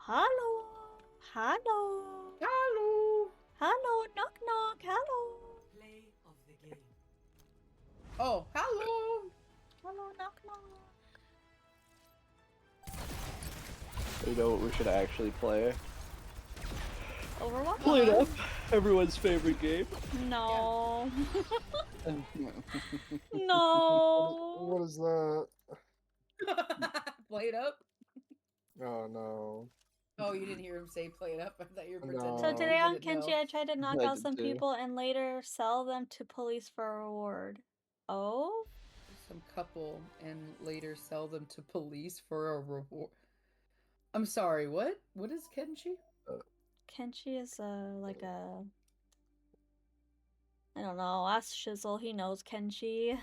Hello. Hello. Hello. Hello. Knock knock. Hello. Play of the game. Oh, hello. Hello. Knock knock. You know what we should actually play? Overwatch? Play it up. Everyone's favorite game. No. What No. is that? Play it up. Oh no. Oh, you didn't hear him say play it up. I thought you were No. pretending. So you today on didn't Kenshi, know. I tried to knock I out did some too. people and later sell them to police for a reward. Oh? Some couple and later sell them to police for a reward. I'm sorry, what? What is Kenshi? Kenshi is like a... I don't know. Ask Shizzle. He knows Kenshi.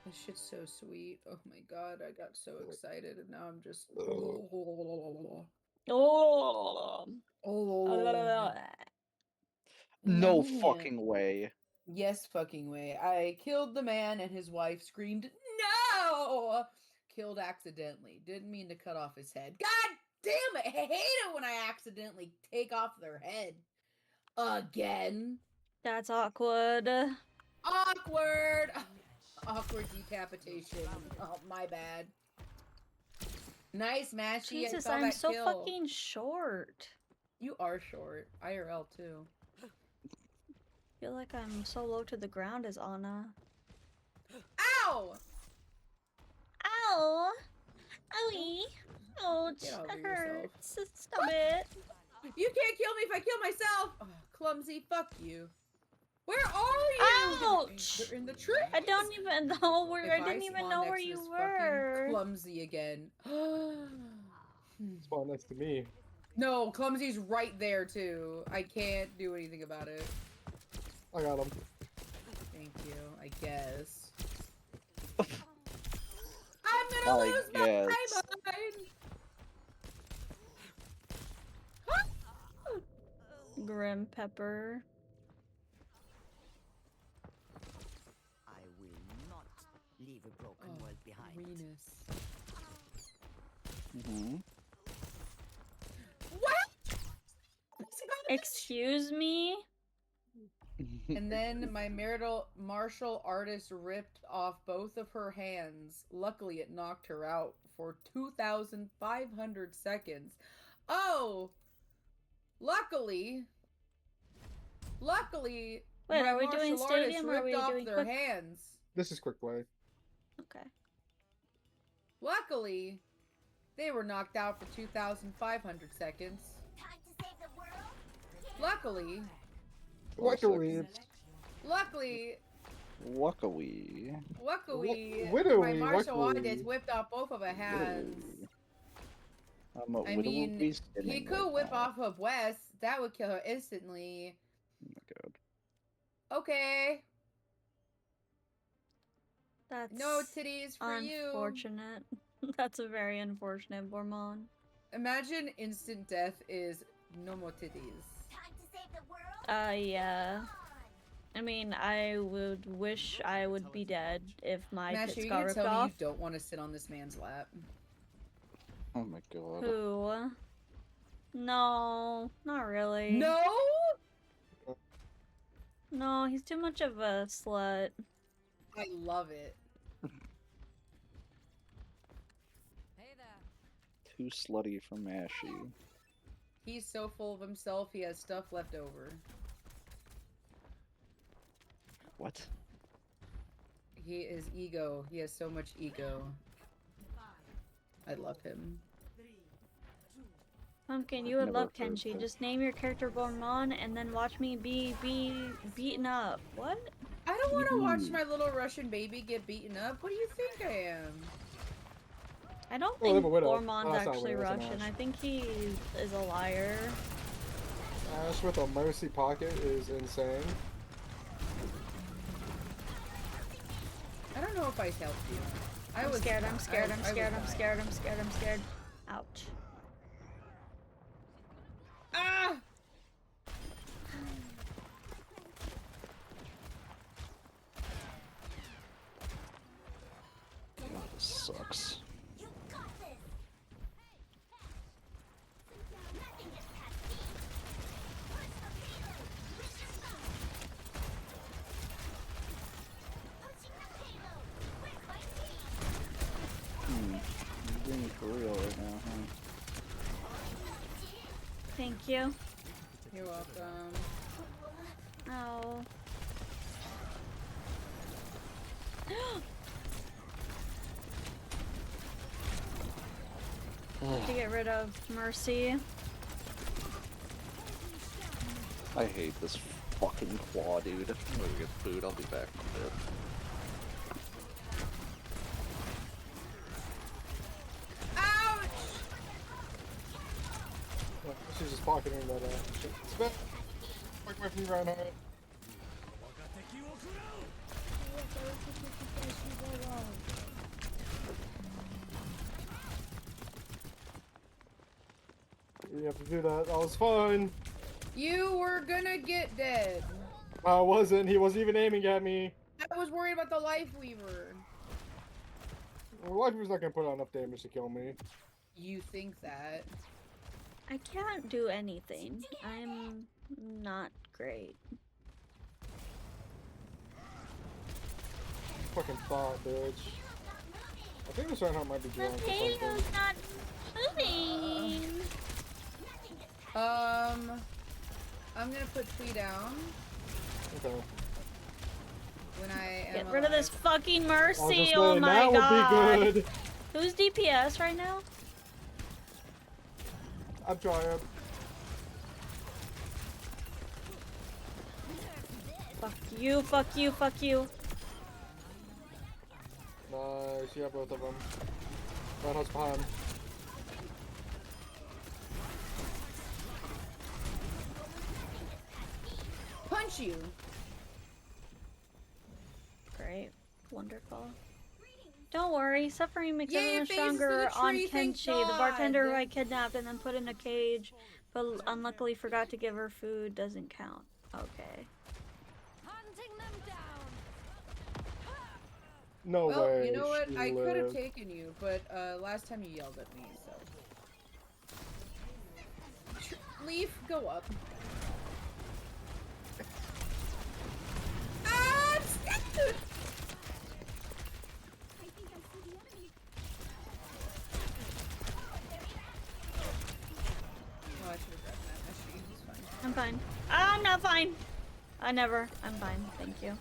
This shit's so sweet. Oh my god, I got so excited and now I'm just. Oh. Oh. No Man. fucking way. Yes, fucking way. I killed the man and his wife screamed, no! Killed accidentally. Didn't mean to cut off his head. God damn it! I hate it when I accidentally take off their head. Again. That's awkward. Awkward! Awkward decapitation. Oh, my bad. Nice, Mashy. Jesus, I saw I'm that so kill. fucking short. You are short. IRL, too. I feel like I'm so low to the ground as Anna. Ow! Ow! Owie! Ouch! Get over That yourself. hurts. Stop it. You can't kill me if I kill myself! Oh, clumsy, fuck you. Where are you? Ouch! They're in the tree. I don't even know where. If I didn't even spawn know next where to you this were. fucking clumsy again. Spawn next to me. No, clumsy's right there too. I can't do anything about it. I got him. Thank you, I guess. I'm gonna I lose guess. my mind! Grim Pepper. I will not leave a broken Oh, world behind. Venus. Mm-hmm. What? Excuse me? And then my martial artist ripped off both of her hands. Luckily, it knocked her out for 2,500 seconds. Oh! Luckily, Wait, my are we doing martial artist stadium or are ripped we off doing their quick? hands. This is quick play. Okay. Luckily, they were knocked out for 2,500 seconds. Luckily, Luckily, luckily, Luckily. my martial luckily. artist whipped off both of her hands. I'm a I mean, widowy he spinning could right whip now. off of Wes. That would kill her instantly. Oh my god. Okay. That's No titties for you. unfortunate. That's a very unfortunate, Bormon. Imagine instant death is no more titties. Yeah. I mean, I would wish I would be dead if my Masher, tits you got gonna ripped tell me off. you don't want to sit on this man's lap? Oh my god. Who? No, not really. No! No, he's too much of a slut. I love it. Too slutty for Mashy. He's so full of himself, he has stuff left over. What? He is ego. He has so much ego. I love him. Pumpkin, you would Never love heard Kenshi. that. Just name your character Bormon and then watch me be beaten up. What? I don't want to watch Mhm. my little Russian baby get beaten up. What do you think I am? I don't Oh, they have think a widow. Bormon's Oh, that's not a actually widow, that's an Russian. Ashe. I think he is a liar. Ash with a mercy pocket is insane. I don't know if I helped you. I'm scared, I'm scared, I'm I was scared, I'm dying. scared, I'm scared, I'm scared. Ouch. Ah! God, this sucks. Thank you. You're welcome. Oh. To get rid of Mercy. I hate this fucking claw, dude. I'm gonna get food. I'll be back in a bit. Ouch! Look, she's just pocketing that shit. Spit! Fuck my free Reinhardt. You have to do that. I was fine. You were gonna get dead. I wasn't. He wasn't even aiming at me. I was worried about the Life Weaver. Life was not gonna put out enough damage to kill me. You think that? I can't do anything. I'm not great. Fucking thought, bitch. I think this Reinhardt might be drunk or Potato's something. not moving. I'm gonna put Twee down Okay. when I am Get rid of this alive. fucking I was Mercy. just Oh saying, my that god. would be good. Who's DPS right now? I'm trying. Fuck you, fuck you, fuck you. Nice, you got both of them. Reinhardt's behind. Punch you. Great. Wonderful. Don't worry, suffering makes Yay, everyone faces to stronger the on tree, thank Kenshi, the bartender who God. I kidnapped and then put in a cage, but unluckily forgot to give her food doesn't count. Okay. No Well, way. you know what? she I could have lived. taken you, but last time you yelled at me, so. Leaf, go up. Ah, I'm stuck. Oh, I should have grabbed that machine. It's fine. I'm fine. I'm not fine. I never. I'm fine. Thank you.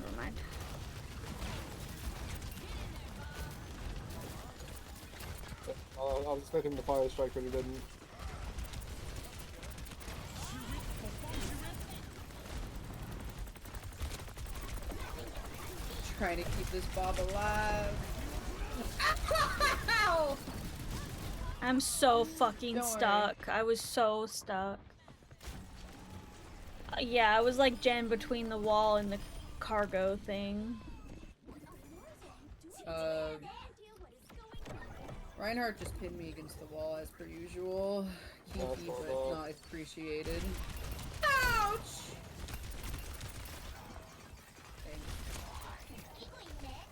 Never mind. I was expecting him to fire strike, but he didn't. Trying to keep this Bob alive. Ow! I'm so fucking Don't worry. stuck. I was so stuck. Yeah, I was like jammed between the wall and the cargo thing. Reinhardt just pinned me against the wall as per usual. That's Kinky, all but right. not appreciated. Ouch!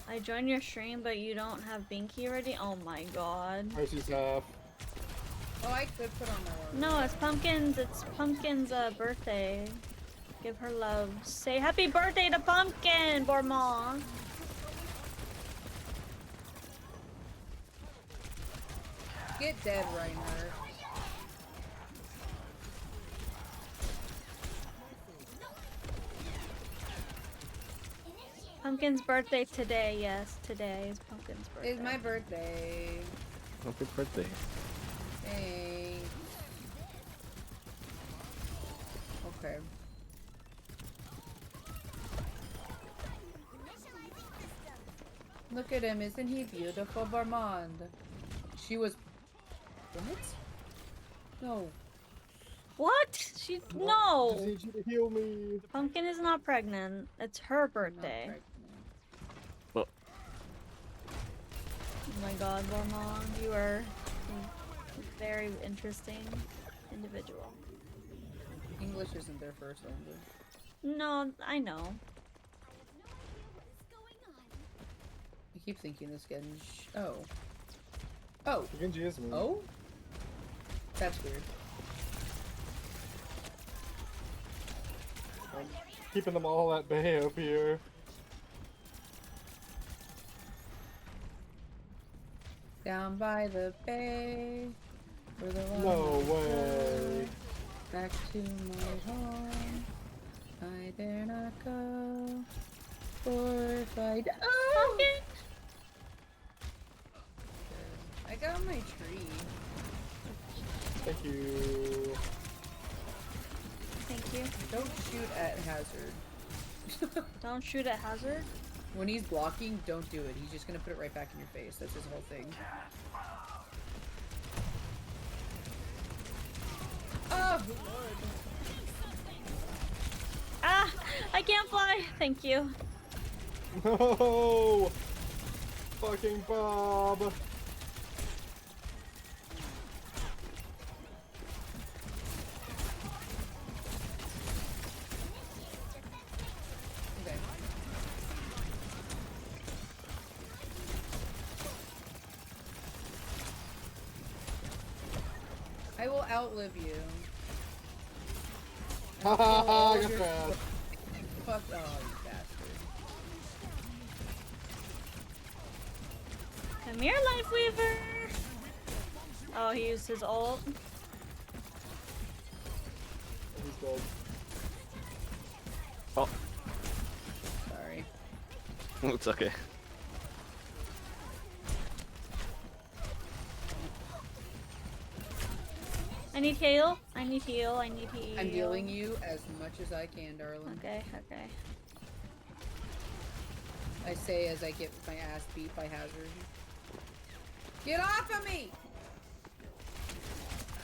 I joined your stream, but you don't have Binky ready? Oh my god. Mercy's half. Oh, I could put on my No, it's Pumpkin's birthday. Give her love. Say happy birthday to Pumpkin, Bormont. Get dead, Reinhardt. Pumpkin's birthday today, yes, today is Pumpkin's birthday. It's my birthday. Happy birthday. Thanks. Okay. Look at him, isn't he beautiful, Barmond? She was... What? No. What? She I no. need you to heal me. Pumpkin is not pregnant. It's her birthday. Not Oh my god, Bormont, you are a very interesting individual. pregnant. English isn't their first language. No, I know. I keep thinking this Genji... Oh. Oh. Genji is me. Oh? That's weird. I'm keeping them all at bay up here. Down by the bay. For the No long way. back to my home. I dare not go. For if I die. Oh! I got my tree. Thank you. Thank you. Don't shoot at Hazard. Don't shoot at Hazard. When he's blocking, don't do it. He's just gonna put it right back in your face. That's his whole thing. Oh, Lord. Ah! I can't fly! Thank you. No! Fucking Bob! Okay. I will outlive you. Ha ha ha! I got You're- trapped. Fuck, oh, you bastard. Come here, Lifeweaver! Oh, he used his ult. He's dead. Oh, Sorry. it's okay. I need heal. I need heal. I need heal. I'm healing you as much as I can, darling. Okay, okay. I say as I get my ass beat by Hazard. Get off of me!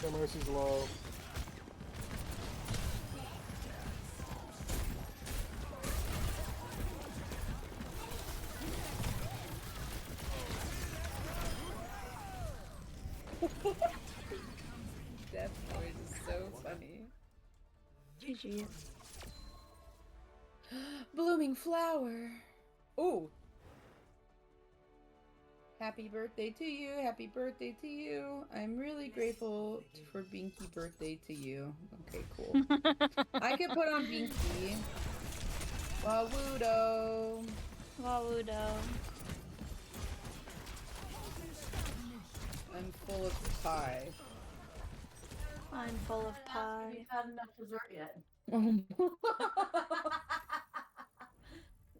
No mercy's low. Death noise is so funny. GG. Blooming flower. Ooh. Happy birthday to you. Happy birthday to you. I'm really grateful for Binky birthday to you. Okay, cool. I could put on Binky. Wawudo. Wawudo. I'm full of pie. I'm full of pie. You've had enough dessert yet.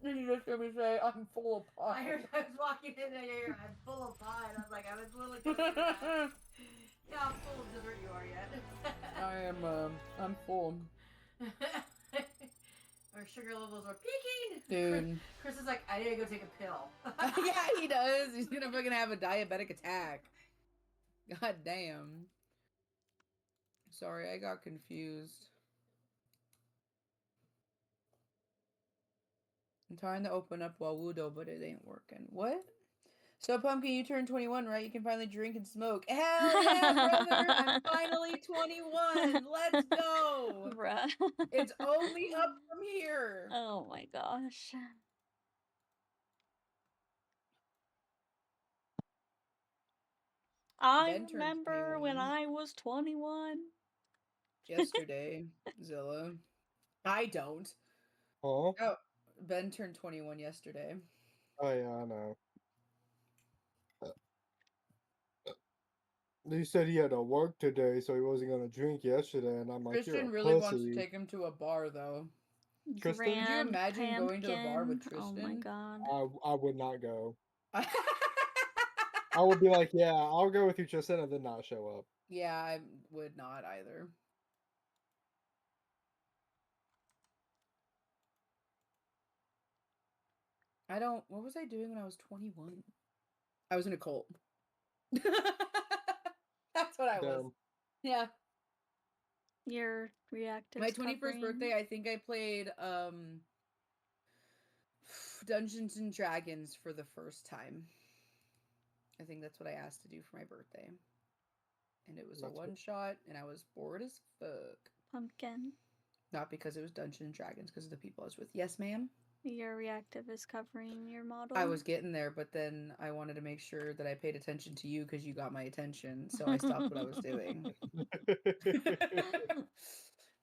Did you just hear me say I'm full of I pie? heard I was walking in there, I'm full of pie, and I was like, I was literally going to yeah, how full of dessert you are yet. I am, I'm full. Our sugar levels are peaking! Dude. Chris is like, I need to go take a pill. Yeah, he does. He's gonna fucking have a diabetic attack. God damn. Sorry, I got confused. I'm trying to open up Wawudo, but it ain't working. What? So, Pumpkin, you turned 21, right? You can finally drink and smoke. Hell yeah, brother! I'm finally 21! Let's go! Bruh. It's only up from here! Oh my gosh. I Ben turned remember when 21. I was 21. Yesterday, Zilla. I don't. Huh? Oh, Ben turned 21 yesterday. Oh yeah, I know. He said he had to work today, so he wasn't gonna drink yesterday, and I'm like, Christian you're a really wants to pussy. take him to a bar, though. Tristan? Could you imagine going to the bar with Pumpkin. Oh my Tristan? god. I would not go. I would be like, yeah, I'll go with you, Tristan, and then not show up. Yeah, I would not either. I don't. What was I doing when I was 21? I was in a cult. That's what I was. Damn. Yeah. Your reactive. My 21st birthday, I think I played Dungeons and Dragons for the first time. I think that's what I asked to do for my birthday. And it was That's a cool. one shot, and I was bored as fuck. Pumpkin. Not because it was Dungeons and Dragons, because of the people I was with. Yes, ma'am. Your reactive is covering your model. I was getting there, but then I wanted to make sure that I paid attention to you because you got my attention, so I stopped what I was doing.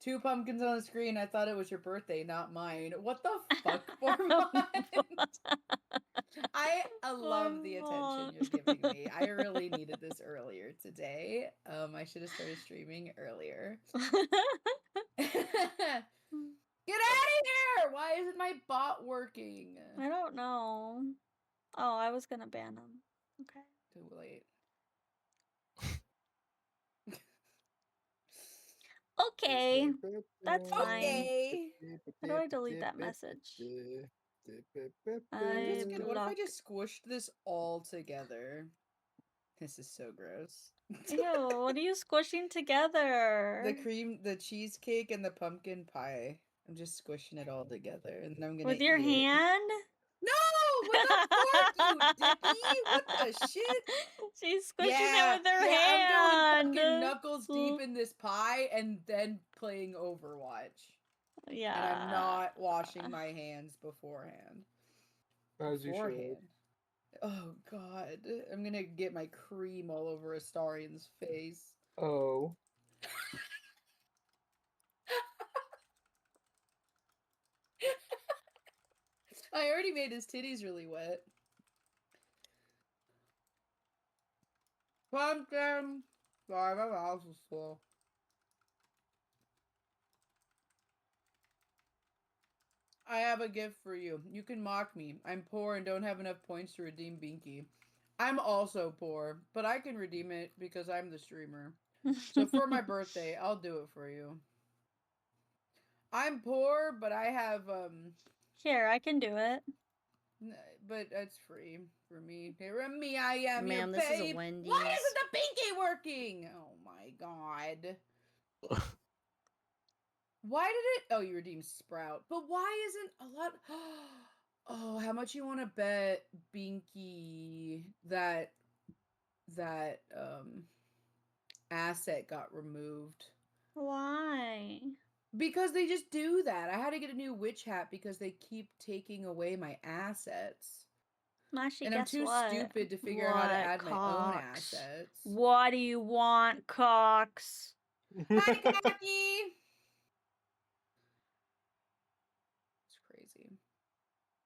2 pumpkins on the screen. I thought it was your birthday, not mine. What the fuck, Bormont? I love the attention you're giving me. I really needed this earlier today. I should have started streaming earlier. Get out of here! Why isn't my bot working? I don't know. Oh, I was gonna ban him. Okay. Too late. Okay. That's fine. Okay. How do I delete that message? I'm just I gonna, what if I block. just squished this all together? This is so gross. Ew, what are you squishing together? The cheesecake and the pumpkin pie. I'm just squishing it all together, and then I'm gonna With your eat it. hand? No, with a fork, you dicky! What the shit? She's squishing Yeah, it with her I'm hand. going fucking knuckles deep in this pie, and then playing Overwatch. Yeah. And I'm not washing my hands beforehand. As you should. Oh god, I'm gonna get my cream all over Astarian's face. Oh. I already made his titties really wet. Pumpkin! Sorry, my mouth is full. I have a gift for you. You can mock me. I'm poor and don't have enough points to redeem Binky. I'm also poor, but I can redeem it because I'm the streamer. So for my birthday, I'll do it for you. I'm poor, but I have, Here, I can do it. but it's free for me. Here me, I am your Ma'am, this is a babe. Wendy's. Why isn't the Binky working? Oh my god. Why did it? Oh, you redeemed Sprout. But why isn't a lot? Oh, how much you want to bet Binky that asset got removed? Why? Because they just do that. I had to get a new witch hat because they keep taking away my assets. Actually, And I'm guess too what? stupid to figure out how to add my own Cox? assets. What do you want, Cox? Hi, Cocky! It's crazy.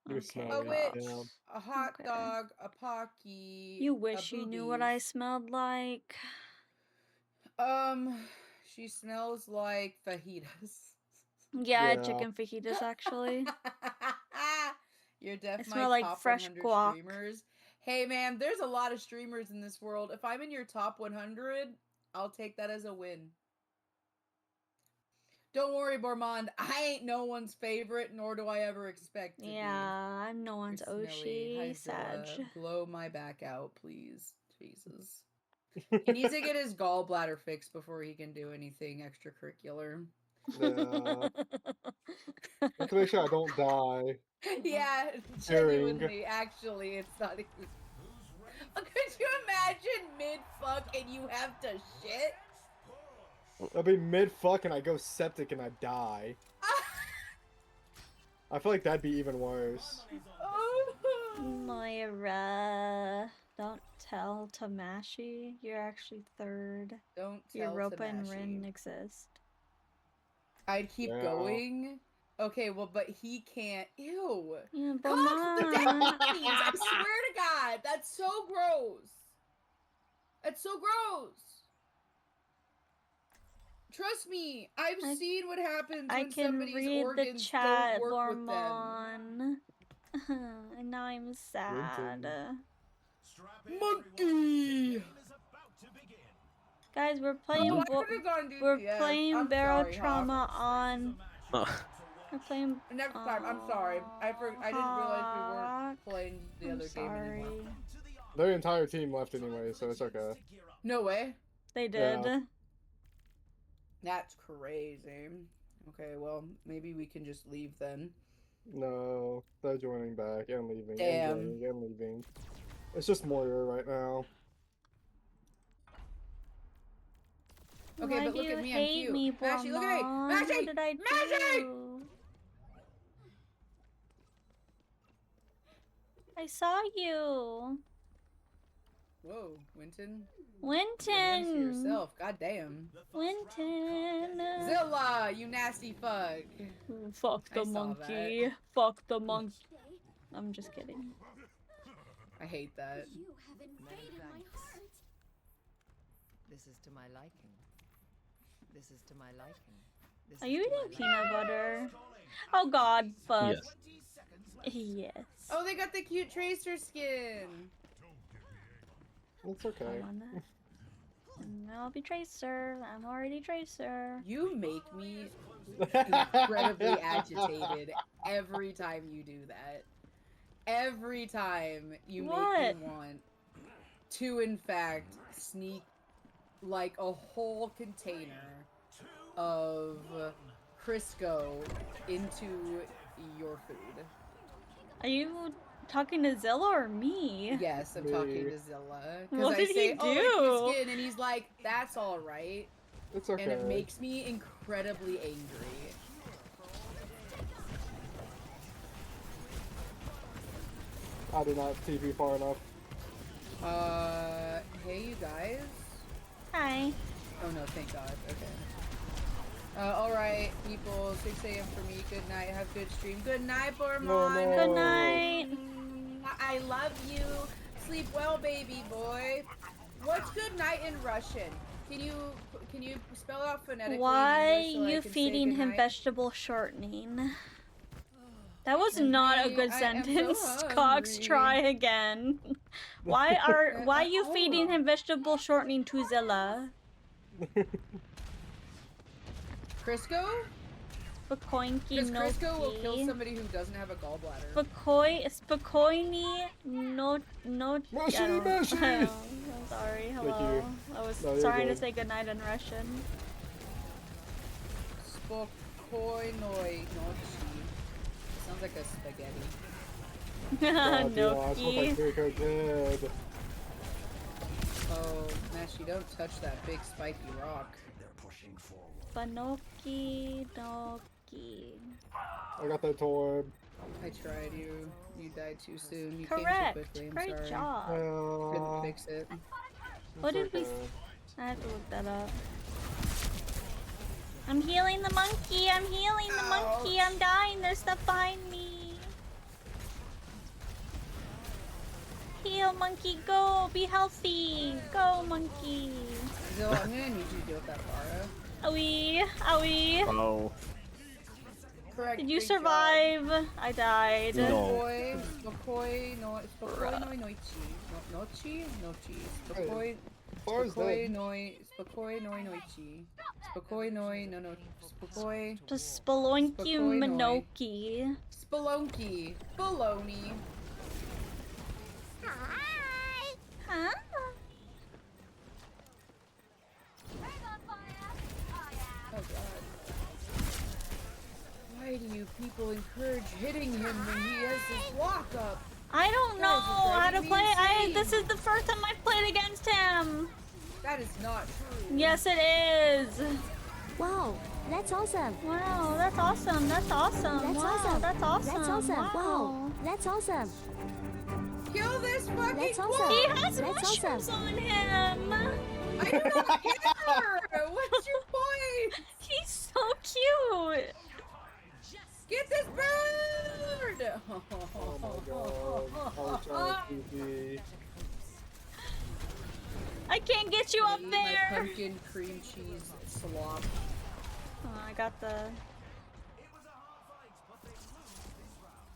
You Okay, smell A it, witch, yeah. a hot Okay. dog, a Pocky. You wish you knew what I smelled like. She smells like fajitas. Yeah, Yeah. chicken fajitas actually. You're I definitely smell my like top fresh 100 guac. streamers. Hey man, there's a lot of streamers in this world. If I'm in your top 100, I'll take that as a win. Don't worry, Bormond. I ain't no one's favorite, nor do I ever expect to Yeah, I'm no be. one's You're smelly. Hi, Oshi. Zilla. Sag. Blow my back out, please. Jesus. He needs to get his gallbladder fixed before he can do anything extracurricular. Yeah. Just to make sure I don't die. Yeah, During. genuinely, actually, it's not even... Could you imagine mid-fuck and you have to shit? I'll be mid-fuck and I go septic and I die. I feel like that'd be even worse. Moira, don't tell Tamashi. You're actually third. Don't tell Europa and Tamashi. Rin exist. I'd keep Yeah. going. Okay, well, but he can't. Ew. Yeah, but Cox, the dead Mom. puppies! I swear to God, that's so gross. That's so gross. Trust me, I've seen what happens I when can somebody's read the organs chat, don't work with them. Bormon. And now I'm sad. Monkey! Guys, we're playing. Oh, I could've gone We're DPS. playing I'm Barrow sorry, Trauma on. We're playing. Next time, I'm sorry. I didn't realize we weren't playing the I'm other game sorry. anymore. Their entire team left anyway, so it's okay. No way. They did. Yeah. That's crazy. Okay, well, maybe we can just leave then. No, they're joining back and leaving. Damn. And joining and leaving. It's just Moira right now. Okay, Why but do look you at me, I'm hate cute. me, Mashy, look at me! Bormon? Mashy! What did I Mashy! do? I saw you. Whoa, Winton. Nice to Winton. yourself. God damn. Winton. Zilla, you nasty fuck. Fuck I the saw monkey. Fuck the monkey. I'm just kidding. I hate that. You have invaded my thanks. heart. This is to my liking. This is to my liking. This Are is you to my eating peanut butter? Oh god, fuck. Yes. Yes. Oh, they got the cute Tracer skin. It's okay. Hold on that. And I'll be Tracer. I'm already Tracer. You make me incredibly agitated every time you do that. Every time you What? make me want to, in fact, sneak like a whole container of Crisco into your food. Are you talking to Zilla or me? Yes, I'm talking to Zilla. What I did say, he "Oh, do?" look at your skin," and he's like, "That's all right," It's okay. and it makes me incredibly angry. I did not TV far enough. Hey, you guys. Hi. Oh no, thank God. Okay. Alright, people. 6 a.m. for me. Good night. Have a good stream. Good night, Bormon. no. Good night. I love you. Sleep well, baby boy. What's good night in Russian? Can you spell it out phonetically? Why in English so I you can say feeding him goodnight? vegetable shortening? That was I'm not a hungry. good I am so sentence. Cox, hungry. try again. Why you feeding Oh. him vegetable shortening to Zilla? Crisco? Spakoinky Because Crisco will kill Noki. somebody who doesn't have a gallbladder. Spakoini no Mushy, I don't- mushy. I'm sorry, hello. you. I was No, you're trying to good. say goodnight in Russian. Spokojnoj noci. Sounds like a spaghetti. God, yeah, I smell Noki. like Rico did. Oh, Meshi, don't touch that big spiky rock. Spanoki Noki. I got that toy. I tried you. You died too soon. You Correct. came too quickly. I'm Great sorry. job. Couldn't fix it. What did we? I have to look that up. I'm healing the monkey. I'm healing the monkey. I'm dying. There's stuff behind me. Heal, monkey. Go. Be healthy. Go, monkey. So I'm gonna need you to deal with that Vara. Owie. Owie. Oh. Correct. Did you great job. survive? I died. No. Spokojnoj noichi. Nochi? Nochi. As far as that, Spokojnoj noichi. Spokojnoj, no. Spokoj. Just Spelunky Spokojnoj. Minoki. Spelunky. Baloney. Huh? Oh god. Why do you people encourage hitting him when he has his lock up? I don't know how to driving me play. This insane. is the first time I've played against him. That is not true. Yes, it is. Wow, that's awesome. Wow, that's awesome. That's awesome. That's wow, awesome. That's awesome. That's awesome. Wow. Wow, that's awesome. Kill this fucking That's awesome. quad! He has That's mushrooms awesome. on him. I do not care! What's your point? He's so cute. Get this bird! oh my god. I was trying to TV. I can't get you up Eat my there. pumpkin cream cheese slop. Oh, I got the.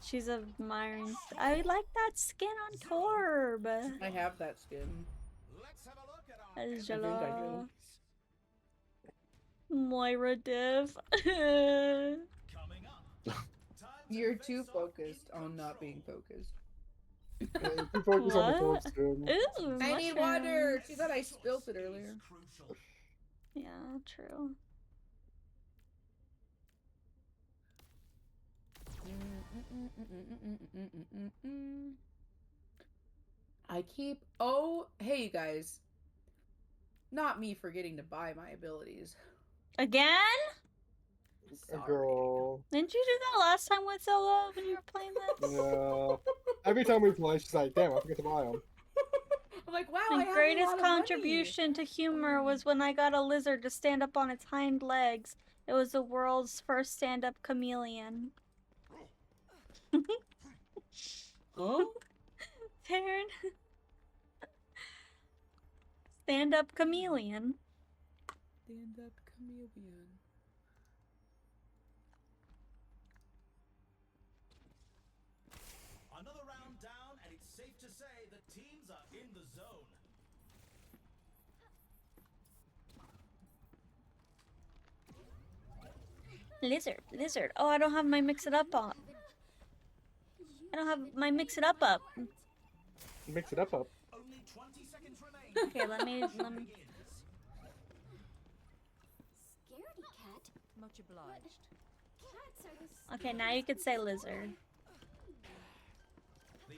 She's admiring. I like that skin on Torb. I have that skin. That is I think I Jala. Moira Div. You're too focused on not being focused. Yeah, you focus on the What? toy skin. Ooh, I need water! mushrooms. Too bad I spilt it earlier. Yeah, true. I keep. Oh, hey, you guys. Not me forgetting to buy my abilities. Again? A girl. Didn't you do that last time with Zilla when you were playing this? Yeah. Every time we play, she's like, damn, I forget to buy them. I'm like, wow, I My have a greatest lot of money. contribution to humor was when I got a lizard to stand up on its hind legs. It was the world's first stand-up chameleon. Huh? turn. Stand up chameleon. Stand up chameleon. Another round down, and it's safe to say the teams are in the zone. Lizard, lizard. Oh, I don't have my mix it up up. I don't have my mix it up up. Mix it up. Only 20 seconds remain. Okay, let me. Scaredy cat. Much obliged. Cats are the Okay, now you could say lizard.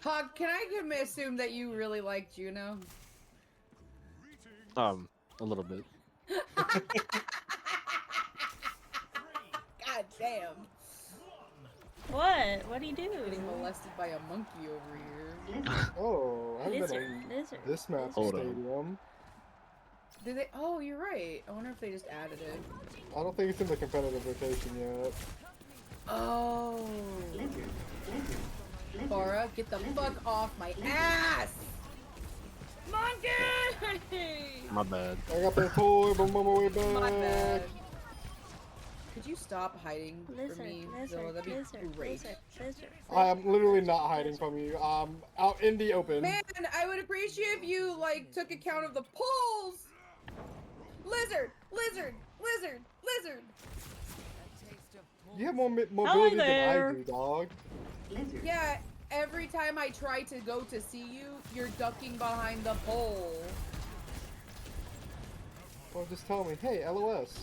Hog, can I assume that you really like Juno? A little bit. God damn. What? What'd he do? Getting molested by a monkey over here. Oh, I haven't Lizard, been lizard. in this map Hold on. stadium. Did they? Oh, you're right. I wonder if they just added it. I don't think it's in the competitive rotation yet. Oh. Farah, get the fuck off my ass! Monkey! My bad. I got that toy, but I'm on my way back. My bad. Could you stop hiding Lizard, from me, lizard, Zilla? That'd be lizard, great. lizard, lizard. I'm literally not hiding from you. I'm out in the open. Man, I would appreciate if you, like, took account of the polls! Lizard! Lizard! Lizard! Lizard! You have more mobility than I there. do, dog. Yeah, every time I try to go to see you, you're ducking behind the pole. Well, just tell me, hey, LOS.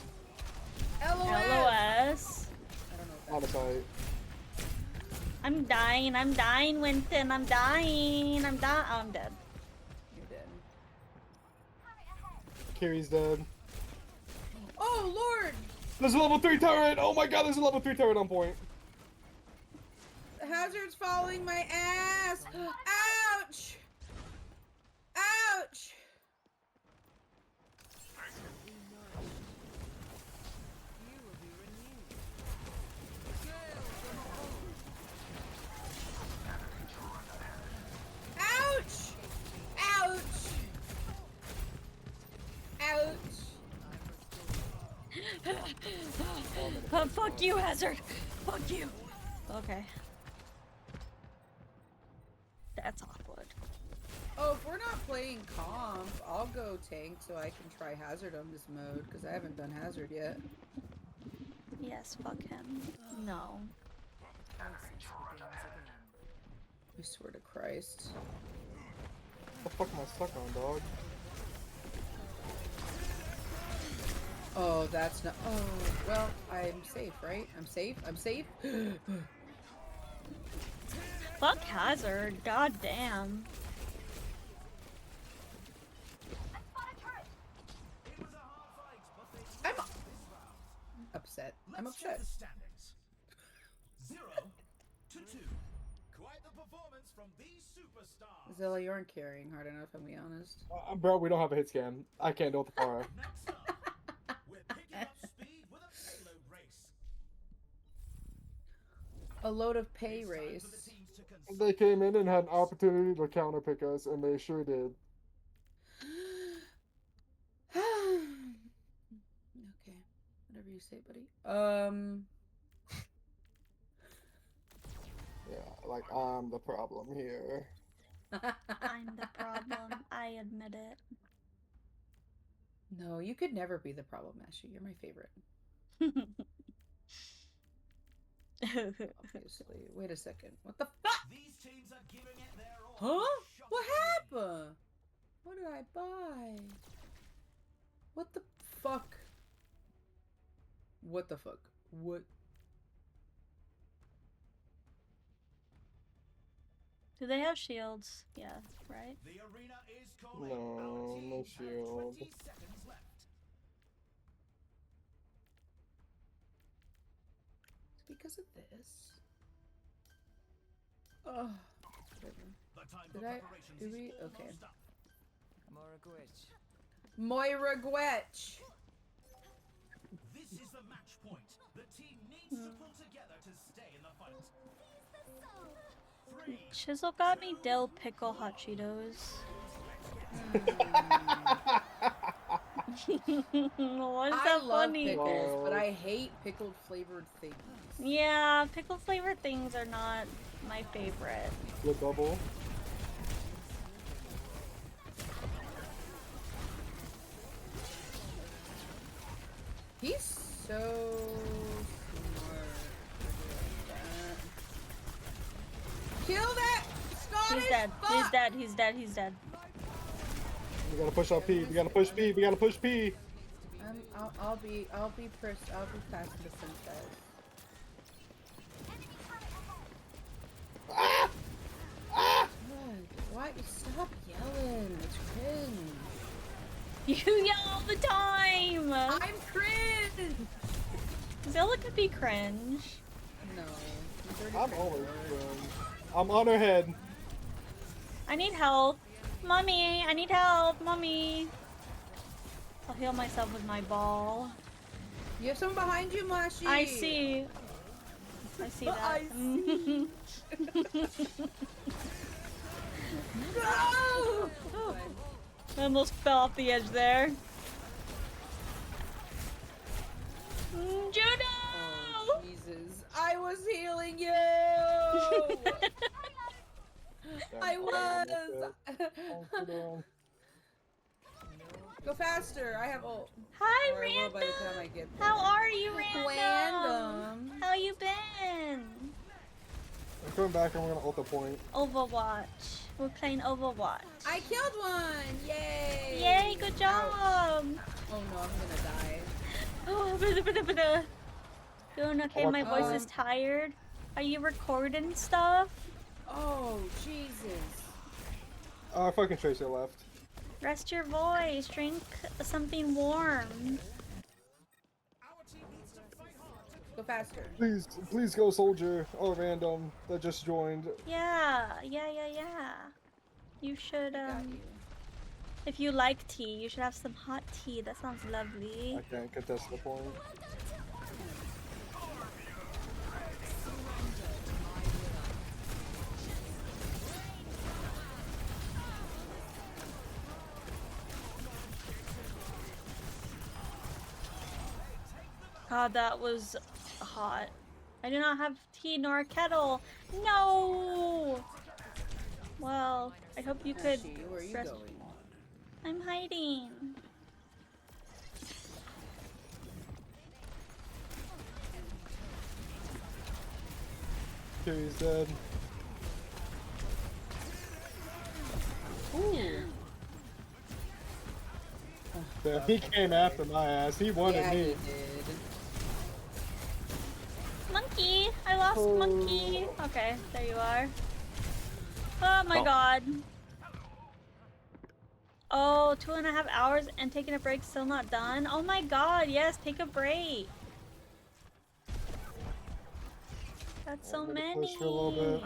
LOS! LOS. I don't know On the site. I'm dying, Winston. I'm dying. Oh, I'm dead. You're dead. Kiri's dead. Oh, Lord! There's a level 3 turret! Oh my god, there's a level 3 turret on point. Hazard's following my ass! Ouch! Ouch! Ouch! Ouch! Ouch! Fuck you, Hazard. Fuck you. Okay. That's awkward. Oh, if we're not playing comp, I'll go tank so I can try Hazard on this mode, because I haven't done Hazard yet. Yes, fuck him. No. I swear to Christ. What the fuck am I stuck on, dog? Oh, that's not. Oh, well, I'm safe, right? I'm safe? I'm safe? Fuck Hazard. God damn. I'm upset. I'm Let's upset. check the standings. 0-2. Quite the performance from these superstars. Zilla, you aren't carrying hard enough, I'll be honest. Bro, we don't have a hit scan. I can't do it with the fire. Next up, we're picking up speed with a payload race. A load of pay It's time race. for the teams to consider They came in and had an opportunity to counter pick us, and they sure did. Okay, whatever you say, buddy. Yeah, like, I'm the problem here. I'm the problem. I admit it. No, you could never be the problem, Ashley. You're my favorite. Obviously. Wait a second. What the fuck? these teams are giving it their all. Huh? What Shockingly. happened? What did I buy? What the fuck? What the fuck? What? Do they have shields? Yeah, right? The arena is calling. No, Our no teams have shield. 20 seconds left. Because of this? Oh. Whatever. The time Did for I- preparations do is we? almost Okay. up. Moragwitch. Moira Gwetch. This is the match point. The team needs to pull together to stay in the fight. Chisel got me dill pickle hot Cheetos. Why is I that love funny? pickles, but Wow. I hate pickled flavored things. Yeah, pickle flavored things are not my favorite. The double. He's so smart for doing that. Kill that Scottish He's dead. fuck! He's dead. He's dead. He's dead. We gotta push out P. We gotta push P. We gotta push P. I'll be past the princess. Why? Stop yelling. It's cringe. You yell all the time. I'm cringe. Zilla could be cringe. No. I'm always I'm on her head. I need help. Mommy, I need help. Mommy. I'll heal myself with my ball. You have someone behind you, Mashi. I see. I see that. I No! I almost fell off the edge there. Juno! Oh, Jesus. I was healing you! I was! Go faster! I have ult. Hi, Or I will by the Random! time I get there. How are you, Random? Random. How you been? I'm coming back and we're gonna ult the point. Overwatch. We're playing Overwatch. I killed one! Yay! Yay, good job! Ouch. Oh no, I'm gonna die. Oh, bada. Doing okay? My voice is Um, tired. Are you recording stuff? Oh, Jesus. Fucking Tracer left. Rest your voice. Drink something warm. Go faster. Please go, soldier. Or random that just joined. Yeah. You should, Got you. if you like tea, you should have some hot tea. That sounds lovely. I can't contest the point. God, that was hot. I do not have tea nor a kettle. No! Well, I hope you could Mashi, where are you rest- going? I'm hiding. Here he's dead. Ooh. There, he came after my ass. He wanted Yeah, he me. did. Monkey! I lost Oh. monkey! Okay, there you are. Oh my Oh. god. Oh, 2.5 hours and taking a break, still not done? Oh my god, yes, take a break. That's so I'm gonna many. push for a little bit.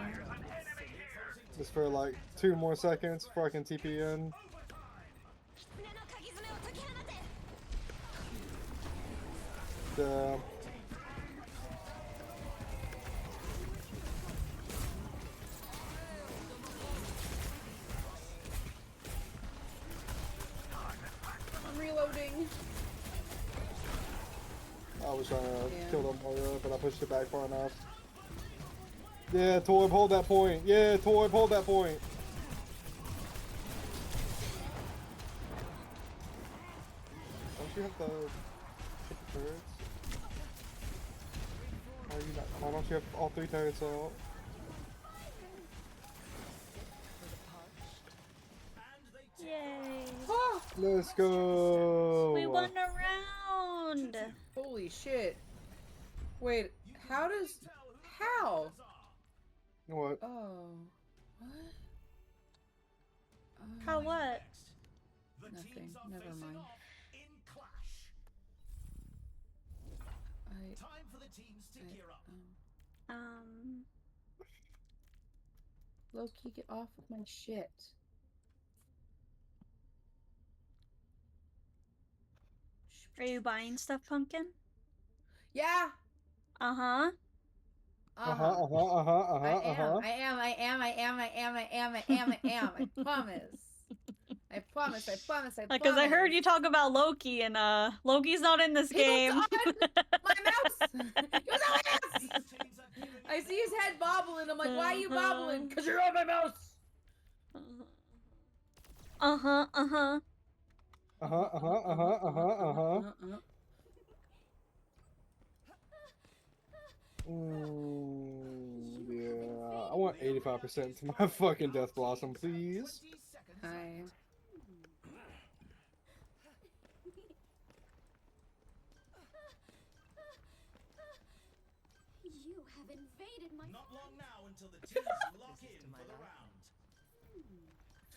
Just for like 2 more seconds before I can TP in. Damn. I'm reloading. I was trying to Yeah. kill them Moira, but I pushed it back far enough. Yeah, Torb, hold that point. Yeah, Torb, hold that point. Don't you have the turrets? Why are you not? Why don't you have all 3 turrets out? Yay. Oh, Let's go. We won a round. holy shit. Wait, how does... How? What? Oh. What? How what? Nothing. Never mind. Time for the teams to gear up. Low-key, get off of my shit. Are you buying stuff, Pumpkin? Yeah! Uh-huh. Uh-huh, uh-huh, uh-huh, uh-huh, uh-huh. I am. I promise. I promise. Because I heard you talk about Loki, and Loki's not in this He was game. on my mouse. He was on my mouse. I see his head bobbling. I'm like, why are you bobbling? Because you're on my mouse. Uh-huh, uh-huh. Uh-huh, uh-huh, uh-huh, uh-huh, uh-huh. Yeah, I want 85% to my fucking Death Blossom, please. 20 seconds. Hi. You have invaded my Not long now until the teams lock in for the round.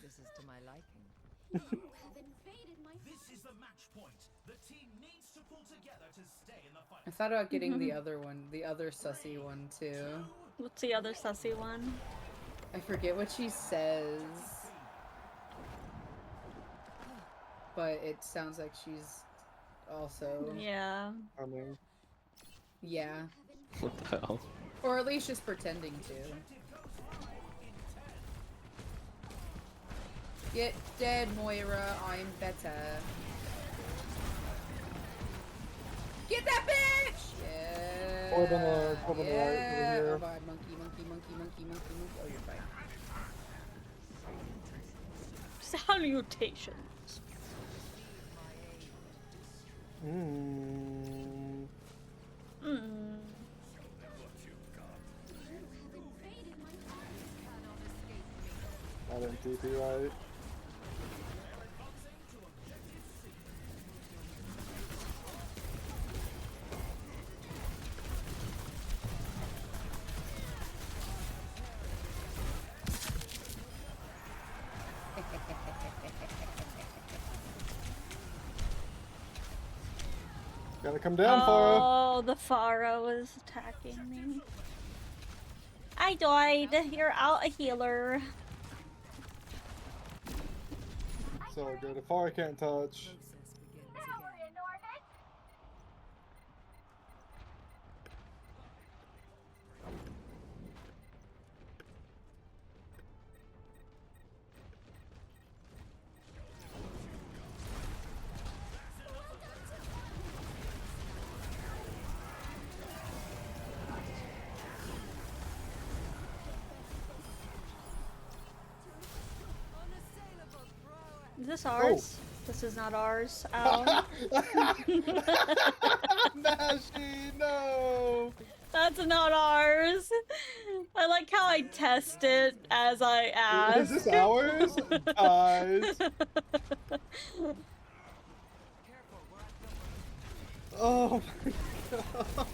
This is to my liking. You have invaded my This is the match point. The team needs to pull together to stay in the I fight. thought about getting the other one, the other sussy one too. What's the other sussy one? I forget what she says, but it sounds like she's also Yeah. I mean, yeah, What the hell? or at least just pretending to. Get dead, Moira. I'm better. Get that bitch! Yeah. Orb on the right, orb on the right, over yeah. here. Oh, bye. Monkey. Oh, you're fine. Salutations. Mm. Mm. You have invaded my I didn't TP right. Gotta come down, Farah. Oh, the Pharaoh is attacking me. I died. You're out a healer. So good. If Farah can't touch. Process begins again. Is this ours? This is not ours. Ow. Nashi, no! That's not ours. I like how I test it as I ask. Is this ours? Guys. Oh my god.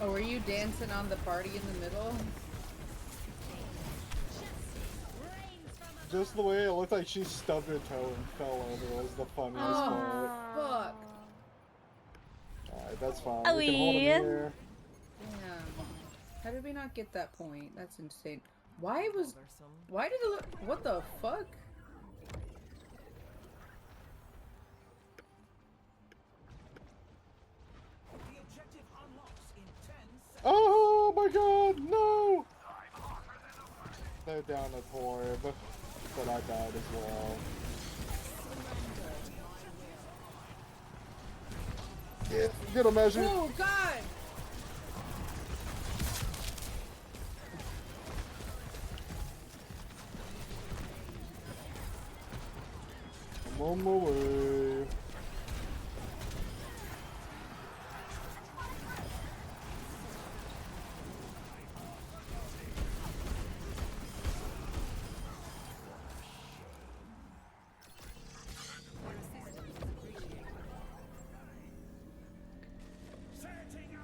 Oh, were you dancing on the party in the middle? Just the way it looked like she stubbed her toe and fell over was the funniest part. Fuck. Alright, that's fine. Oh, We can hold him yeah. here. Damn. How did we not get that point? That's insane. Why was... Bothersome. Why did it look... What the fuck? The objective unlocks in 10 seconds. Oh my god, no! They're down a Torb, but I died as well. Yeah, get a measure. Oh god! I'm on my way.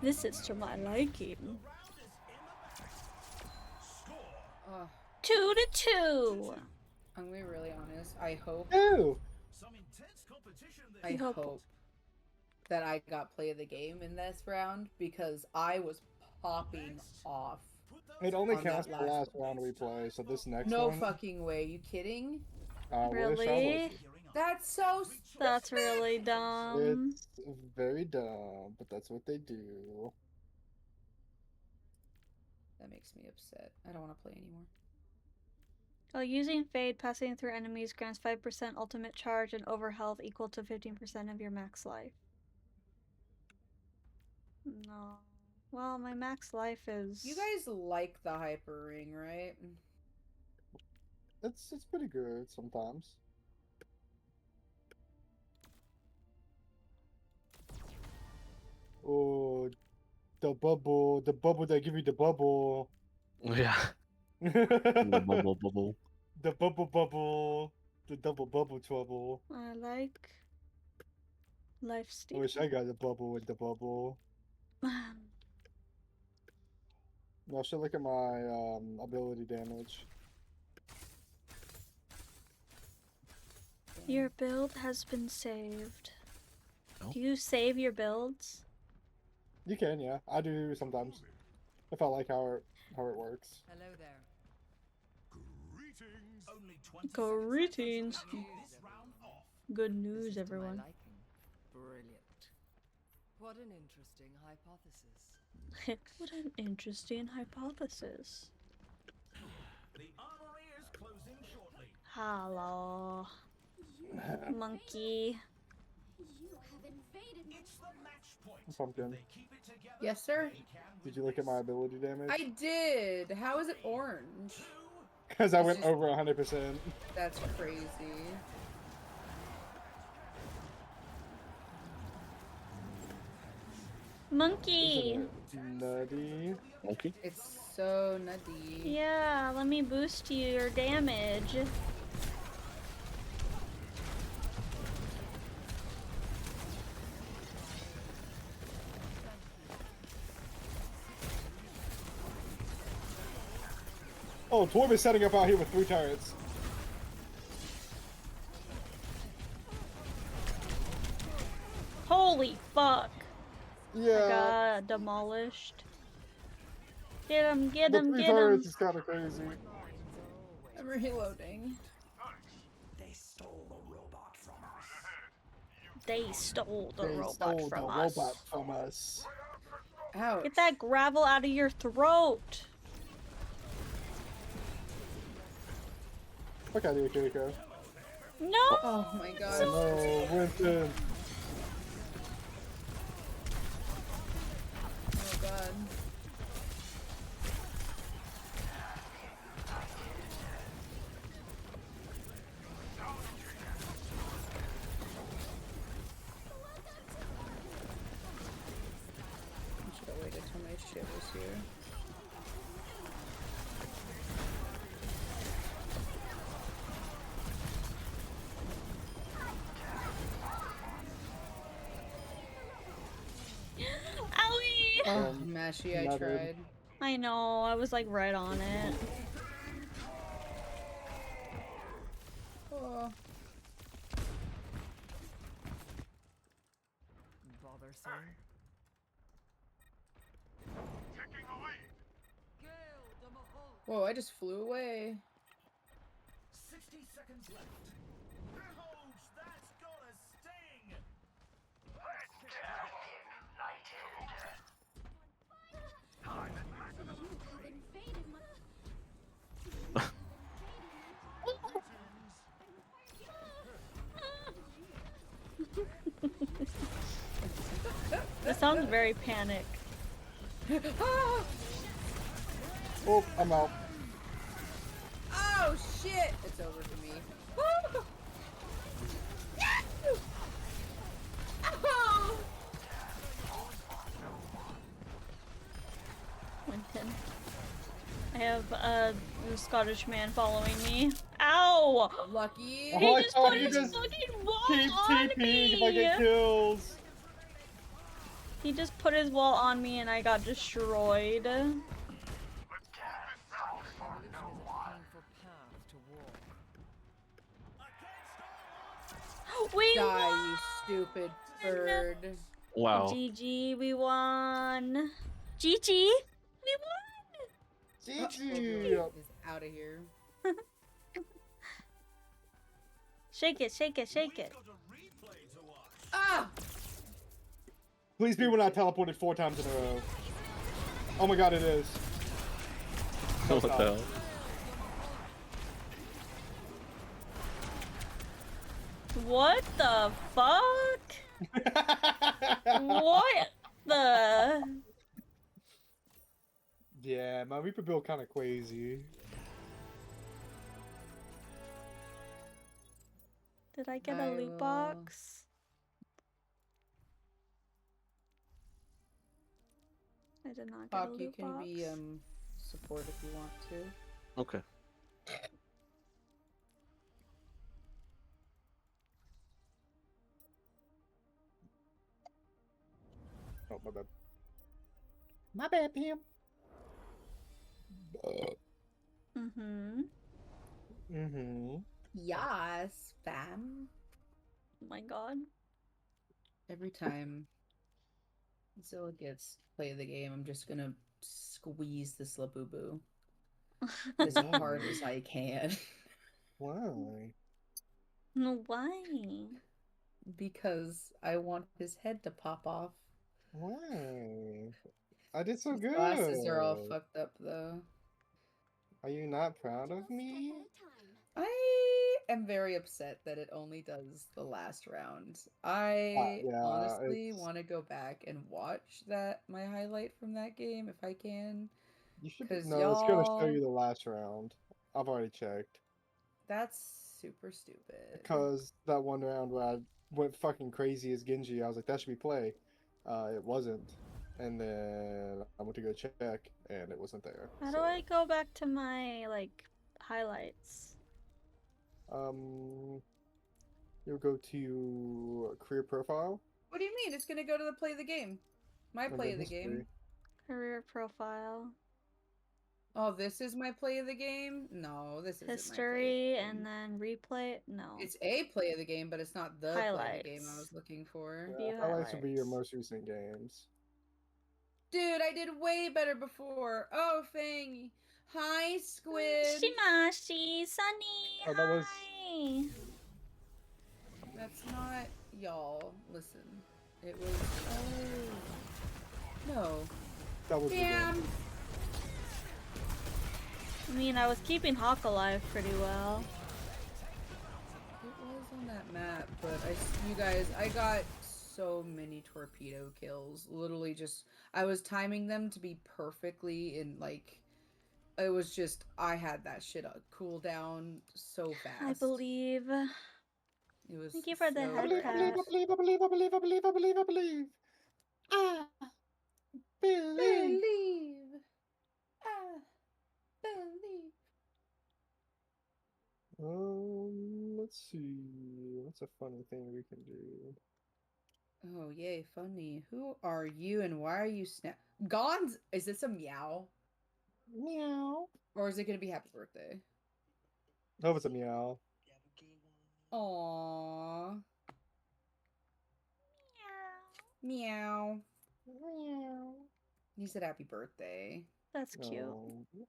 This is to my liking. Ugh. 2-2. I'm gonna be really honest. I hope... Ew! Some intense competition this I hope- hope that I got play of the game in this round because I was popping off. It only On that counts the last last round we play, so this next No one. fucking way. You kidding? I wish I Really? was. That's so That's really dumb. It's very dumb, but that's what they do. makes me upset. I don't want to play anymore. While using Fade, passing through enemies grants 5% ultimate charge and overhealth equal to 15% of your max life. No. Well, my max life is... You guys like the hyper ring, right? It's pretty good sometimes. Oh, the bubble that give you the bubble. Yeah. The the bubble. bubble, the double bubble trouble. I like... life I steal. wish I got a bubble with the bubble. No, should look at my ability damage. Your build has been saved. No. Do you save your builds? You can, yeah. I do sometimes. If I like how it works. Hello there. Greetings. Only 20 Greetings. seconds left to kick this round off. Good This news, is to my everyone. liking. Brilliant. What an interesting hypothesis. What an interesting hypothesis. The armory is closing shortly. Hello, You monkey. You have invaded my It's the match point. Pumpkin. They keep it together. Yes, sir. They can Did win you look at this. my ability damage? I did. How is it orange? Because I It's went just- over 100%. That's crazy. Monkey. Isn't it nutty? Monkey? It's so nutty. Yeah, let me boost your damage. Oh, Torb is setting up out here with 3 turrets. Holy fuck. I Yeah. got demolished. Get him, get The him, 3 get him. turrets is kind of crazy. I'm reloading. They stole the robot from us. They stole the They robot stole from the us. robot from us. Ouch. Get that gravel out of your throat. Fuck out of here, Kiriko. No! Oh my god. No, Winston. Oh god. I should have waited till my shit was here. Owie! Oh, Mashy, I nutted. tried. I know, I was like right on it. Oh. Bothersome. Whoa, I just flew away. 60 seconds left. Ouch, that's gonna sting. You have invaded my This sounds very panic. Ah! Oh, I'm out. Oh shit! It's over for me. Woo! Oh! Winton. I have a Scottish man following me. Ow! Lucky. Oh, He I just thought put you his just fucking wall Keep on TPing if I me! get kills. He just put his wall on me and I got destroyed. Evolution is a painful path to walk. We Die, won! you stupid bird. Wow. GG, we won. GG, we won! GG. Is out of here. Shake it, shake it, shake it. Got a replay to watch. Ah! Please be when I teleported 4 times in a row. Oh my god, it is. What the hell? What the fuck? What the? Yeah, my Reaper build kind of crazy. Did I get I a loot will- box? I did not get a Hawk, loot you can box. be support if you want to. Okay. Oh, my bad. My bad, Pam. Mm-hmm. Mm-hmm. Yes, fam. Oh my god. Every time Zilla gets to play the game, I'm just gonna squeeze this Labubu as hard as I can. Why? No, why? Because I want his head to pop off. Why? I did so His good. glasses are all fucked up though. Are you not proud of Just at me? bedtime. I am very upset that it only does the last round. I yeah, honestly it's- want to go back and watch my highlight from that game if I can. You should. 'Cause No, it's gonna show y'all- you the last round. I've already checked. That's super stupid. Because that one round where I went fucking crazy as Genji, I was like, that should be play. It wasn't. And then I went to go check, and it wasn't there. How do so, I go back to my, like, highlights? You'll go to career profile. What do you mean? It's gonna go to the play of the game. My and play then of the game. history. Career profile, Oh, this is my play of the game? No, this isn't history, my play of the and game. then replay? No. It's a play of the game, but it's not the play of the game I Highlights. was looking for. View Highlights would be your highlights. most recent games. Dude, I did way better before. Oh, Fang. Hi, Squid. Shimashi, Sunny, Oh, that was- hi! That's not y'all. Listen. It was. Oh. No. That was the game. Damn. I mean, I was keeping Hawk alive pretty well. It was on that map, but you guys, I got so many torpedo kills. Literally just, I was timing them to be perfectly in, like, it was just, I had that shit cool down so fast. I believe. It was Thank you for the so I head believe, great. I believe, I pat. believe, I believe, I believe, I believe, I believe, I believe. Ah, believe. Believe. Ah, believe. Let's see. What's a funny thing we can do? Oh, yay, funny. Who are you and why are you Gonz, is this a meow? Meow. Or is it gonna be happy birthday? I hope it's a meow. Aww. Meow. Meow. He said happy birthday. That's cute. Oh. Meow.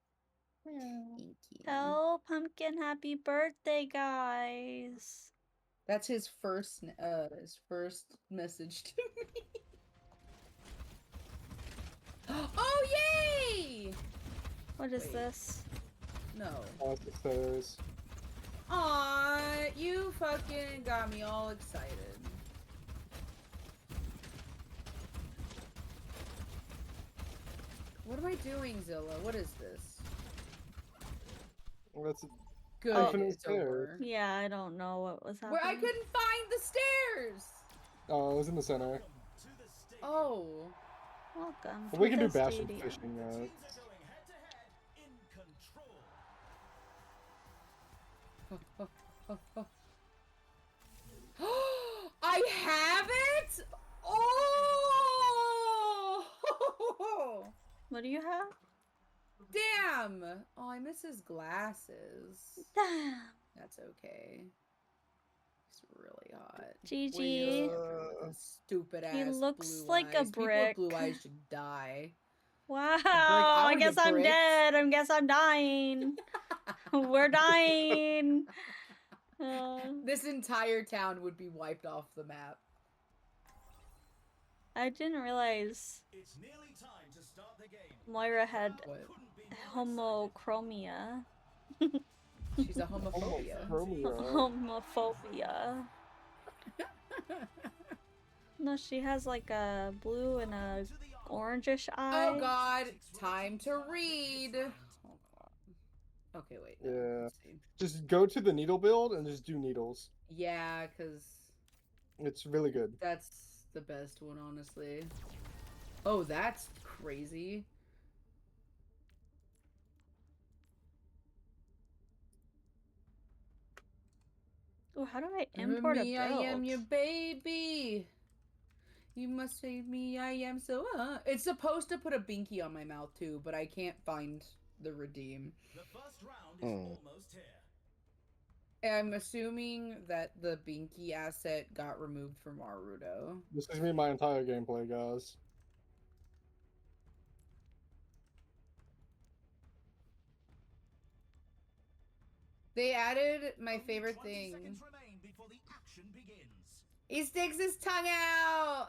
Thank you. Tell Pumpkin happy birthday, guys. That's his first message to me. Oh yay! What is Wait. this? No. Oh, it's the stairs. Aw, you fucking got me all excited. What am I doing, Zilla? What is this? That's Good, Infinite it's stairs. over. Yeah, I don't know what was happening. Where I couldn't find the stairs! oh, it was in the center. Welcome to the stage. Oh. Welcome. But we to can do the bashing stadium. fishing Teams nets. are going head to head in control. I have it? Oh! What do you have? Damn! Oh, I miss his glasses. Damn. That's okay. He's really hot. GG. Stupid ass. He looks blue like a eyes. People brick. with blue eyes should die. Wow. I I wanna guess get I'm bricked. dead. I guess I'm dying. We're dying. This entire town would be wiped off the map. I didn't realize It's nearly time to start the game. Moira had Couldn't be homochromia. She's a homophobia. Romeo. Homophobia. No, she has like a blue and a orangish eye. Oh god, time to read. Oh god. Okay, wait. no, Yeah. let's see. Just go to the needle build and just do needles. Yeah, because It's really good. that's the best one, honestly. Oh, that's crazy. Ooh, how do I import a me, build? I am your baby. You must save me, I am so It's supposed to put a binky on my mouth too, but I can't find the redeem. The first round is almost here. I'm assuming that the binky asset got removed from Naruto. This is me my entire gameplay, guys. They added my Only favorite 20 thing. seconds remain before the action begins. He sticks his tongue out.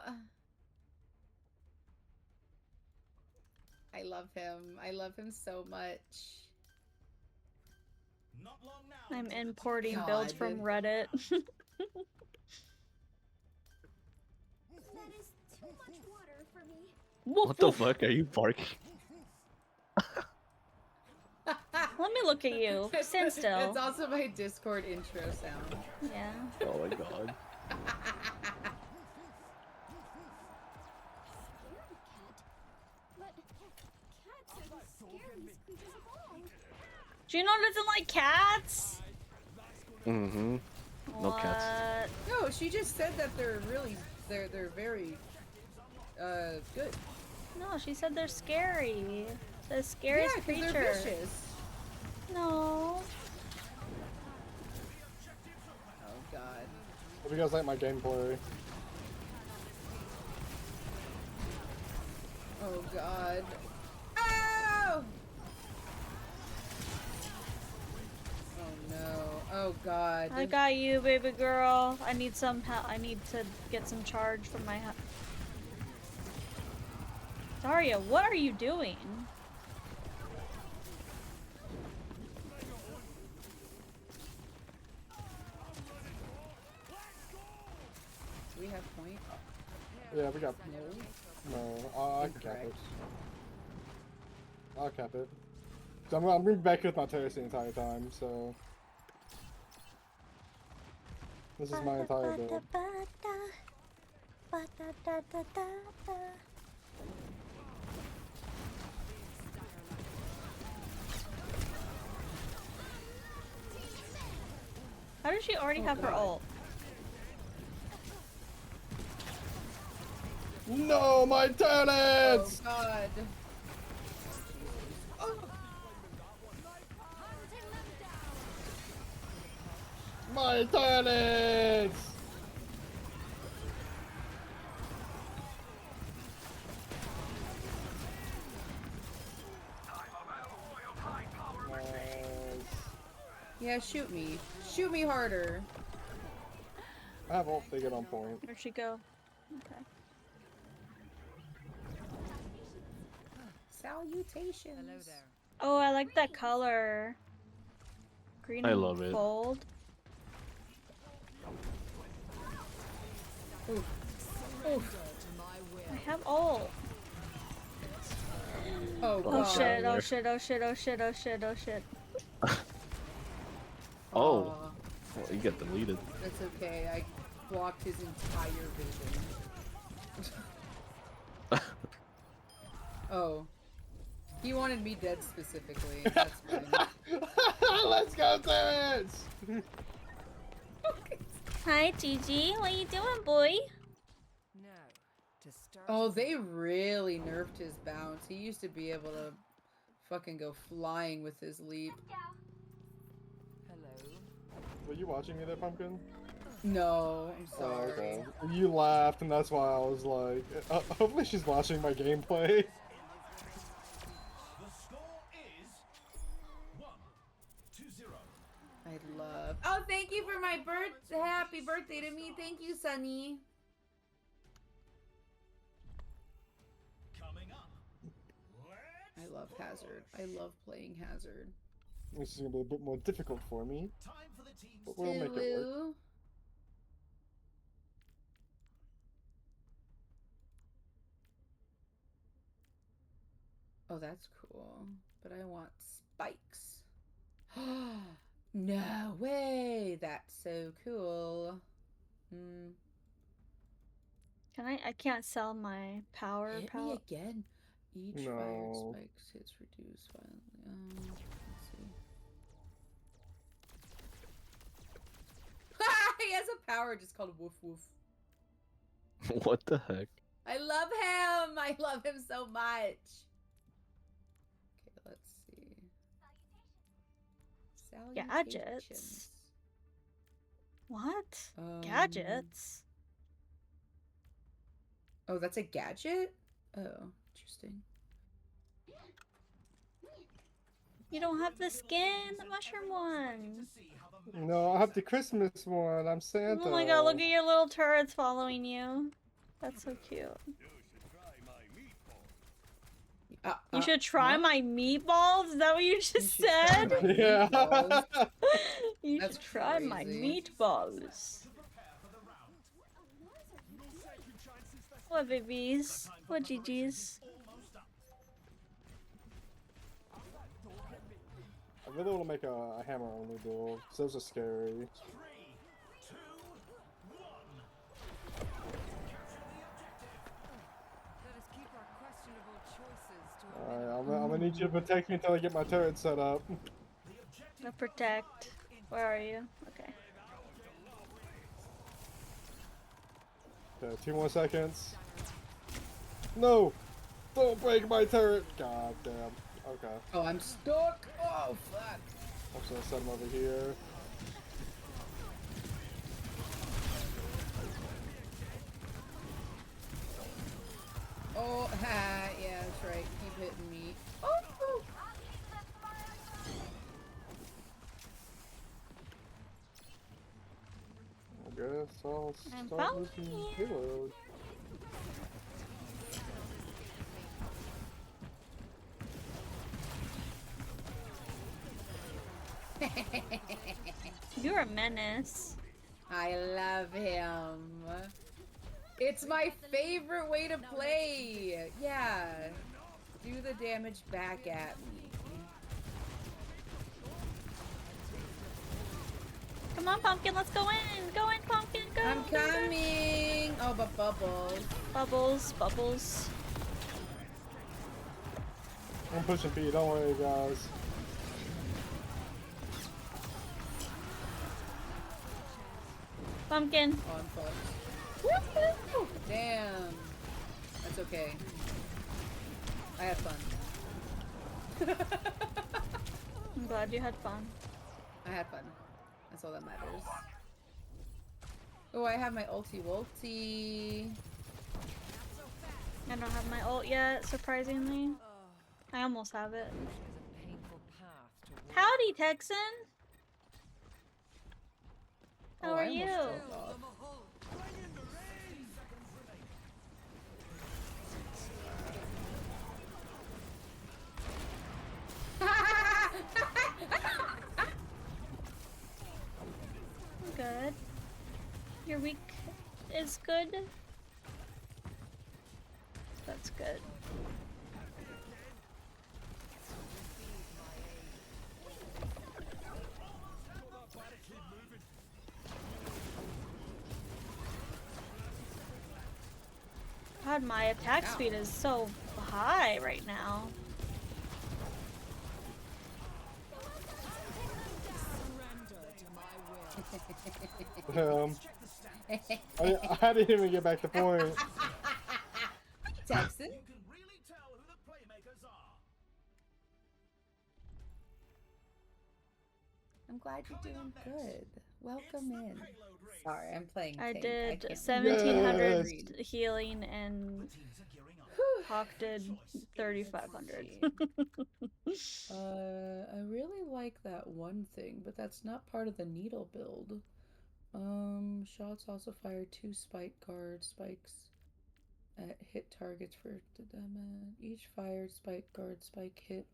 I love him. I love him so much. Not long now. I'm until the importing God. builds from Reddit. That is too much water for me. What the fuck are you barking? Let me look at you. Stand still. It's also my Discord intro sound. Yeah. Oh my god. But cats are the scariest creatures of all. Juno doesn't like cats? Mm-hmm. No What? cats. No, she just said that they're very good. No, she said they're scary. The scariest Yeah, 'cause creature. they're vicious. No. Oh god. Hope you guys like my gameplay. Oh god. Oh! Oh no. Oh god. I got you, baby girl. I need some help. I need to get some charge from my. Daria, what are you doing? Do we have point? Yeah, we got. No. No, I can cap it. Incorrect. I'll cap it. So I'm gonna be back with my terrace the entire time, so. This is my entire build. How does she already have her God. ult? No, my Oh tenants! god. Oh. My tenants! Nice. Yeah, shoot me. Shoot me harder. I have ult to get on point. Where'd she go? Okay. Salutations. Hello there. Oh, I like that color. Green I and love it. gold. Oof. Oof. I have ult. Oh god. Oh shit, oh there. shit, oh shit, oh shit, oh shit, oh shit. Oh. Aw, Well, you get deleted. that's okay. I blocked his entire vision. Oh. He wanted me dead specifically. That's fine. Let's go, tenants! Hi, Gigi. What you doing, boy? Now, to start. Oh, they really nerfed his bounce. He used to be able to fucking go flying with his leap. Hello. Were you watching me there, Pumpkin? No, I'm Oh, sorry. okay. You laughed, and that's why I was like, hopefully she's watching my gameplay. The score is 1-0. I love. Oh, thank you for my happy birthday to me. Thank you, Sunny. Coming up. Let's I love Hazard. I love playing Hazard. This is gonna be a bit more difficult for me, Time for the teams but we'll make it work. Ew. Oh, that's cool. But I want spikes. No way! That's so cool. Hmm. Can I can't sell my power Hit me palette. again. Each No. fired spikes hits reduce violently. Let's see. He has a power just called Woof Woof. What the heck? I love him. I love him so much. Okay, let's see. Gadgets? What? Um, Gadgets? Oh, that's a gadget? Oh, interesting. You don't have the skin, the mushroom one. No, I have the Christmas one. I'm Santa. Oh my god, look at your little turrets following you. That's so cute. You should try my meatballs? Is that what you just should try said? my Yeah. meatballs. You That's should try my crazy. meatballs. What babies? What GG's? I really want to make a hammer only build. Those are scary. Let us keep our questionable choices to a Alright, I'm gonna need you to protect me until I get my turret set up. No protect. Where are you? Okay. Okay, 2 more seconds. No! Don't break my turret! God damn. Okay. Oh, I'm stuck. Oh, fuck. I'm just gonna set him over here. Oh, ha, yeah, that's right. Keep hitting me. Oh! I guess I'll I'm start following looking you. payload. You're a menace. I love him. It's my favorite way to play. Yeah. Do the damage back at me. Come on, Pumpkin, let's go in. Go in, Pumpkin, go. I'm coming. Oh, but bubbles. Bubbles, bubbles. I'm pushing B, don't worry guys. Pumpkin. Oh, I'm fucked. Woohoo! Damn. That's okay. I had fun. I'm glad you had fun. I had fun. That's all that matters. Oh, I have my ulti-wulti. I don't have my ult yet, surprisingly. I almost have it. is a painful path to walk. Howdy, Texan. How Oh, are I almost you? jumped off. I'm good. Your week is good. That's good. God, my attack Ow. speed is so high right now. I didn't even get back to point. Texan? You can really tell who the playmakers are. I'm glad you're doing good. Welcome in. Sorry, I'm playing. I Tank. did can't 1700 read. healing and Teams are gearing up. Hawk did 3500. I really like that one thing, but that's not part of the needle build. Shots also fire 2 spike guard spikes hit targets for the damage. Each fired spike guard spike hit.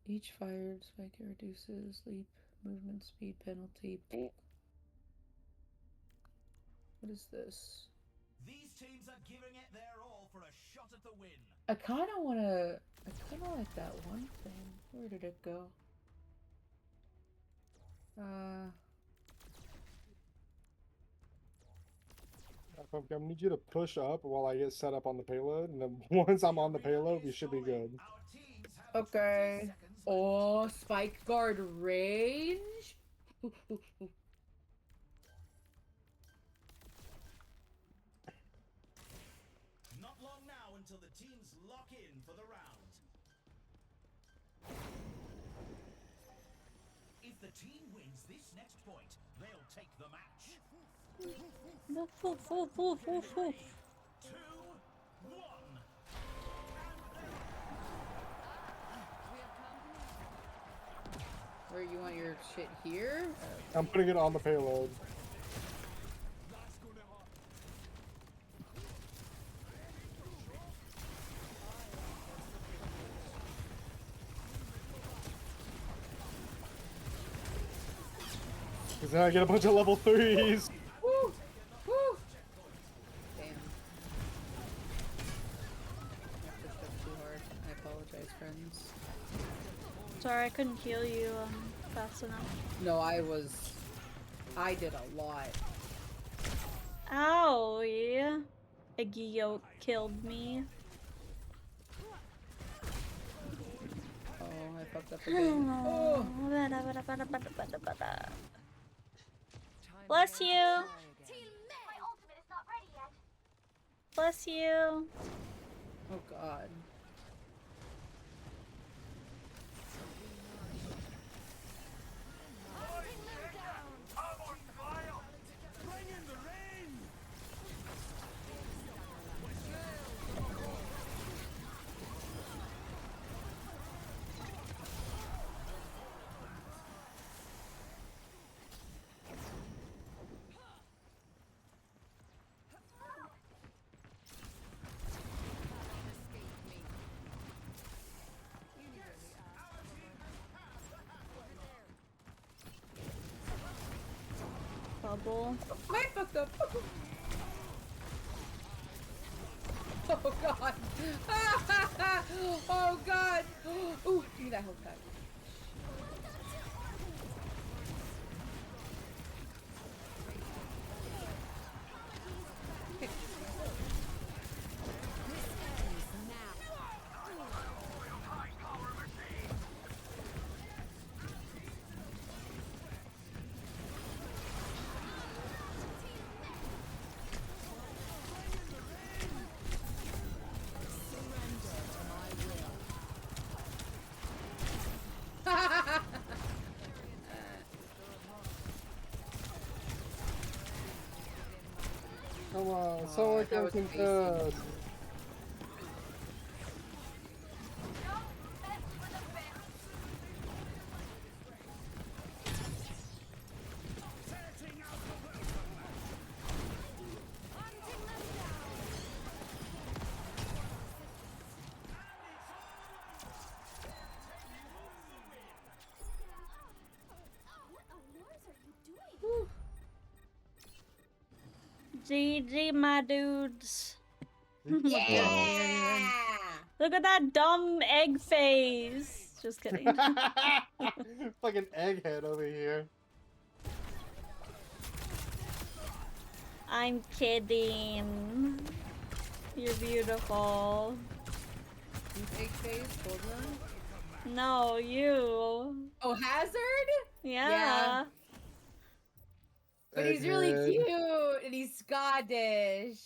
Each fired spike reduces leap movement speed penalty. What is this? These teams are giving it their all for a shot at the win. I kind of want to. I kind of like that one thing. Where did it go? I'm gonna need you to push up while I get set up on the payload, and then once I'm on the payload, we should be good. Our teams have Okay. 20 seconds left. Oh, spike guard range. Not long now until the teams lock in for the round. If the team wins this next point, they'll take the match. Woof, woof, woof, woof, woof, woof. 2, 1. Where you want your shit here? I'm putting it on the payload. Because then I get a bunch of level 3s. Woo! Woo! Damn. I pushed up too hard. I apologize, friends. Sorry, I couldn't heal you fast enough. No, I did a lot. Ow, yeah. Eggy yolk killed me. Oh, I fucked up again. Oh! Bless you. My ultimate is not ready yet. Bless you. Oh god. Bubble. I fucked up. Oh god. Oh god. Ooh, give me that health pack. Come on, someone that was can basic. contest. What on earth are you doing? GG, my dudes. Yeah! Look at that dumb egg face. Just kidding. Fucking egghead over here. I'm kidding. You're beautiful. Egg face, Goldrun? No, you. Oh, Hazard? Yeah. Yeah. But he's really Egghead. cute and he's Scottish.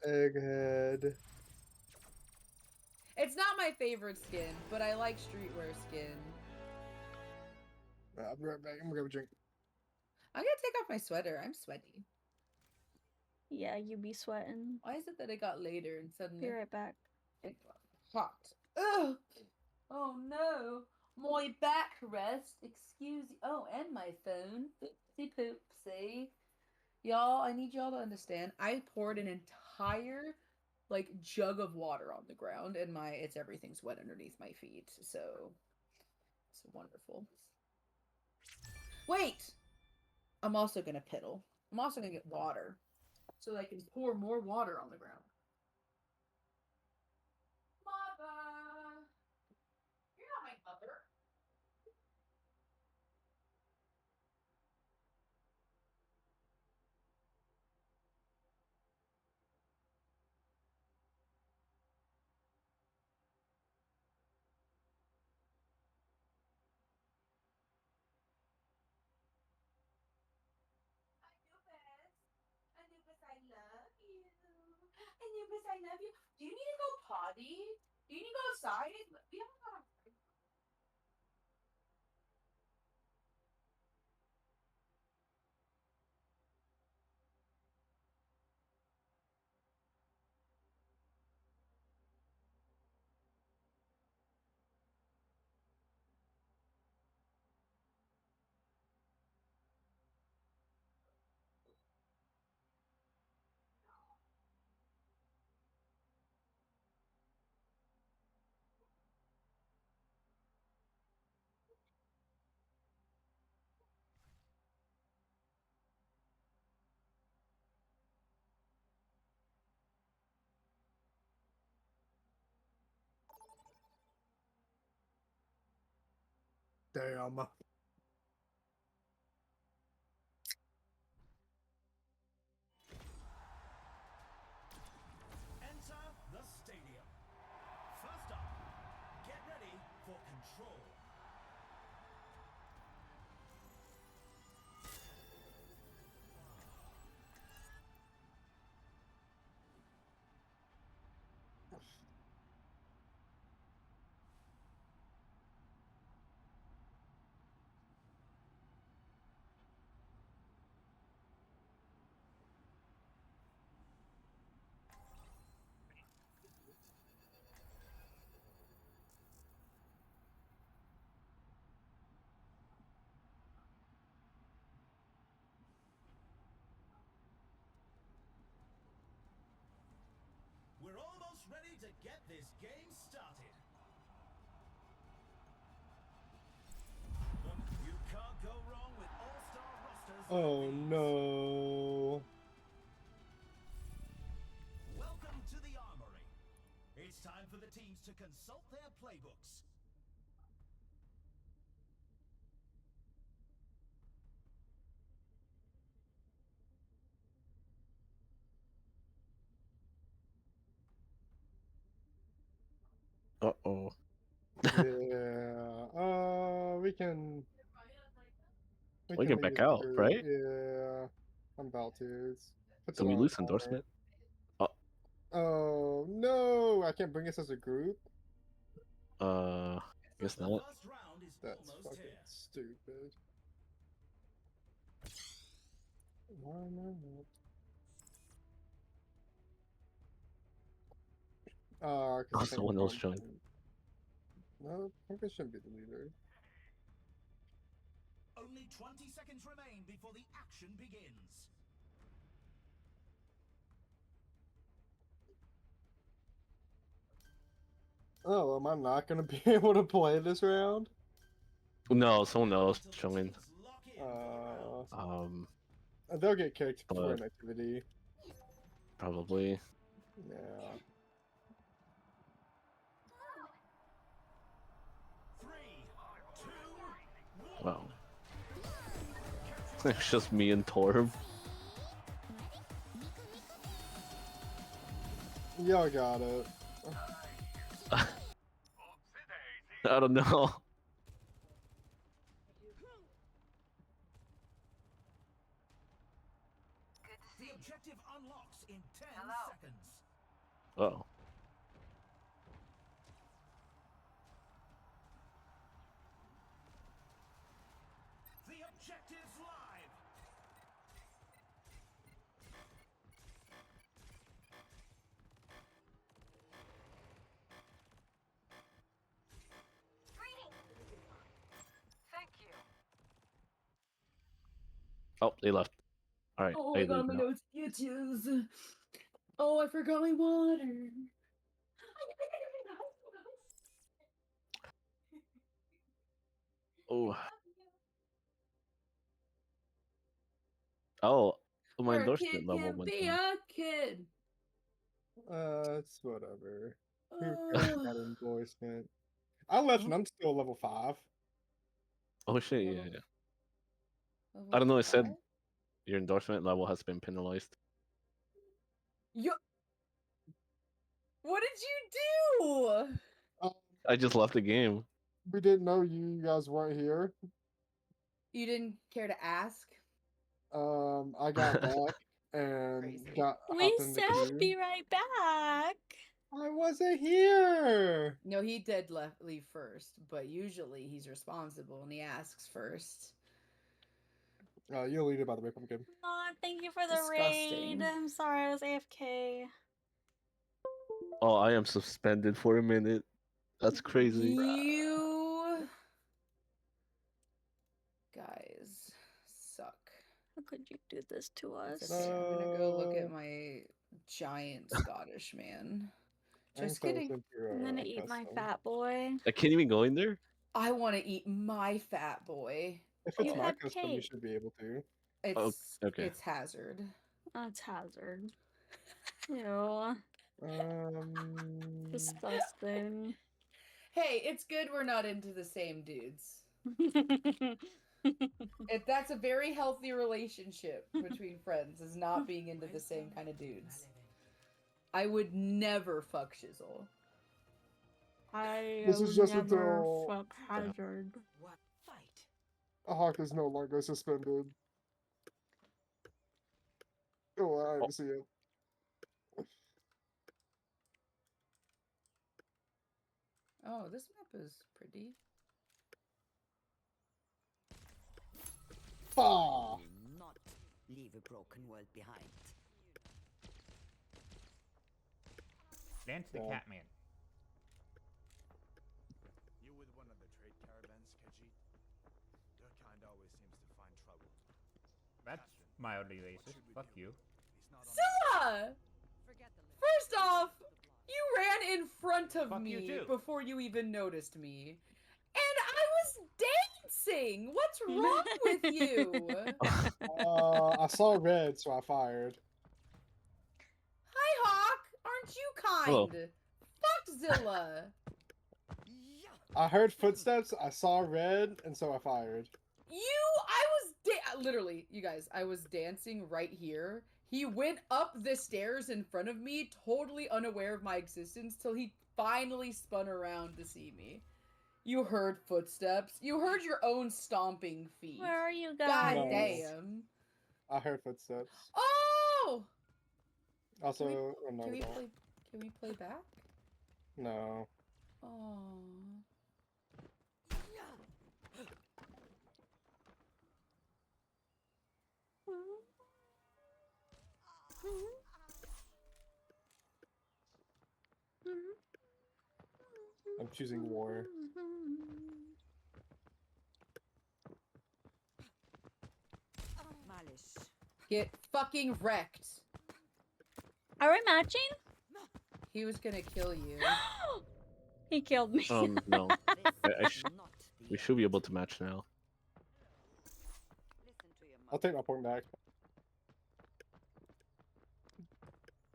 Egghead. It's not my favorite skin, but I like streetwear skin. I'll be right back. I'm gonna grab a drink. I'm gonna take off my sweater. I'm sweaty. Yeah, you be sweating. Why is it that it got later and suddenly Be right back. it got hot? Ugh! Oh no! My back rest. Excuse you. Oh, and my phone. Oopsie poopsie. Y'all, I need y'all to understand. I poured an entire like jug of water on the ground, and it's everything's wet underneath my feet. So it's wonderful. Wait, I'm also gonna piddle. I'm also gonna get water, so I can pour more water on the ground. Mother, you're not my mother. Anubis, I love you. Anubis, I love you. Do you need to go potty? Do you need to go outside? We haven't gone outside. Damn. Enter the stadium. First up, get ready for control. We're almost ready to get this game started. Look, you can't go wrong with all-star rosters like Oh these. no. Welcome to the Armory. It's time for the teams to consult their playbooks. Uh-oh. Yeah. We can. We can leave back the out, group. right? Yeah. I'm about to. Puts Can it we on lose a timer. endorsement? Oh no! I can't bring us as a group. Guess The not. first round is That's almost fucking here. stupid. Why not? Oh, Because someone else joined. No, Pink shouldn't be the leader. Only 20 seconds remain before the action begins. Oh, am I not gonna be able to play this round? No, someone else Until the joined. teams lock in for the round. They'll get kicked for But inactivity. probably. Yeah. 3, 2, 1. Wow. It's just me and Torb. Y'all got it. I don't know. The objective unlocks in 10 seconds. Oh. The objective's live. Oh, they left. Alright, Oh, I I got leave my now. notes itches. Oh, I forgot my water. Oh, oh, my Where a endorsement kid level can went be down. a kid. It's whatever. Who cares that endorsement? I left and I'm still level 5. Oh shit, yeah, Level- yeah. level I don't know, it said 5? your endorsement level has been penalized. Yo, what did you do? Um, I just left the game. we didn't know you guys weren't here. You didn't care to ask? I got back and Crazy. got We hopped in the said queue. be right back. I wasn't here. No, he did leave first, but usually he's responsible and he asks first. You'll lead it by the way, pumpkin. Aw, thank you for the raid. Disgusting. I'm sorry, I was AFK. Oh, I am suspended for a minute. That's crazy. You guys suck. How could you do this to It's us? okay. I'm gonna go look No. at my giant Scottish man. Thanks, Just I was kidding. in through, I'm gonna eat my custom. fat boy. I can't even go in there? I want to eat my fat boy. If it's You my had custom, you cake. should be able to. It's okay. it's hazard. That's hazard. Ew. Disgusting. Hey, it's good we're not into the same dudes. That's a very healthy relationship between friends, is not being into the same kind of dudes. I would never fuck Shizzle. I This is just never until- fuck hazard. What fight? A hawk is no longer suspended. Oh, I didn't see it. Oh, this map is pretty. Ah! Will not leave a broken world behind. Dance the Yeah. Catman. You with one of the trade caravans, Khajiit? Their kind always seems to find trouble. That's mildly racist. Fuck you. He's not on Scylla! First off, you ran in front of Fuck you me too. before you even noticed me. And I was dancing! What's wrong with you? I saw red, so I fired. Hi, Hawk! Aren't you kind? Hello. Fuck Zilla! I heard footsteps, I saw red, and so I fired. I was literally, you guys, I was dancing right here. He went up the stairs in front of me, totally unaware of my existence, till he finally spun around to see me. You heard footsteps. You heard your own stomping feet. Where are you God guys? No. damn. I heard footsteps. Oh! Also, Can we- oh, no, Can we we don't. play? Can we play back? No. Oh. I'm choosing war. Malish. Get fucking wrecked. Are we matching? He was gonna kill you. He killed me. No. This will not be We should be able to match now. Listen to your I'll take my point back.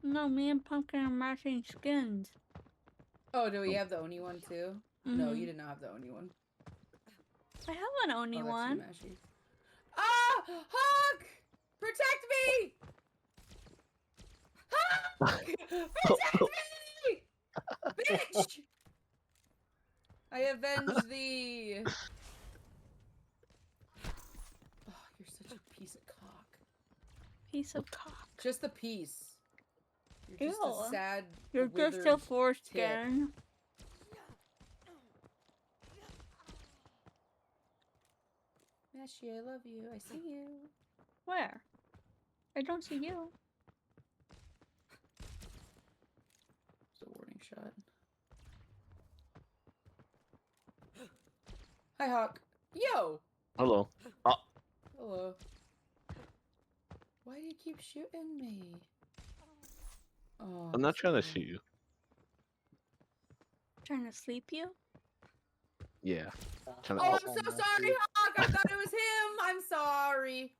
No, me and Pumpkin are matching skins. Oh, do we have the Oni one too? No, Mhm. you did not have the Oni one. I have an Oni Oh, that's one. you, Mashy. Ah! Hawk! Protect me! Hawk! Protect me! Bitch! I avenge thee! Oh, you're such a piece of cock. Piece of cock. Just a piece. You're just Ew. a sad, You're just a withered foreskin. Mashy, I love you. I see you. Where? I don't see you. It's a warning shot. Hi, Hawk. Yo! Hello. Hello. Why you keep shooting me? Oh, I'm not trying to sorry. shoot you. Trying to sleep you? Yeah. Trying Oh, to, I'm so sorry, Hawk. I thought it was him. I'm sorry.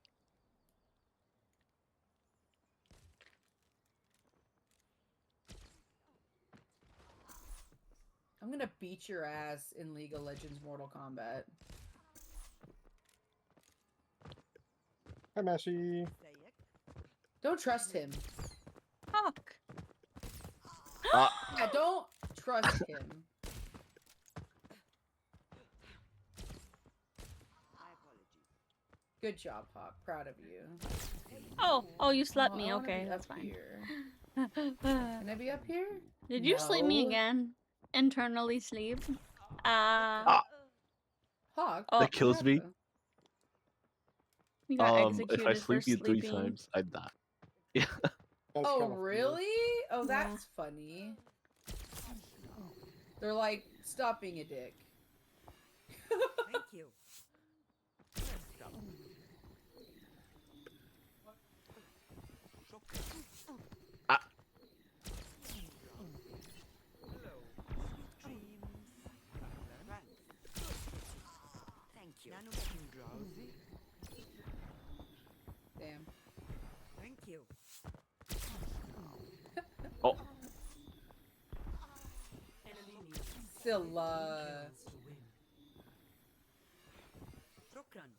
I'm gonna beat your ass in League of Legends Mortal Kombat. Hi, Mashi. Don't trust him. Fuck. Yeah, don't trust him. Good job, Hawk. Proud of you. Oh, you slept Oh, me. I wanna Okay, be that's up fine. here. Can I be up here? Did you sleep me No. again? Internally sleep? Ah, Hawk. Oh. that kills me. You got If I executed for sleep you 3 sleeping. times, I die. Yeah. That's Oh, kinda funny. really? Oh, Yeah. that's funny. They're like, stop being a dick. Thank you. Ah. Thank you. Now getting drowsy. Damn. Thank you. Oh, Scylla. Shukran.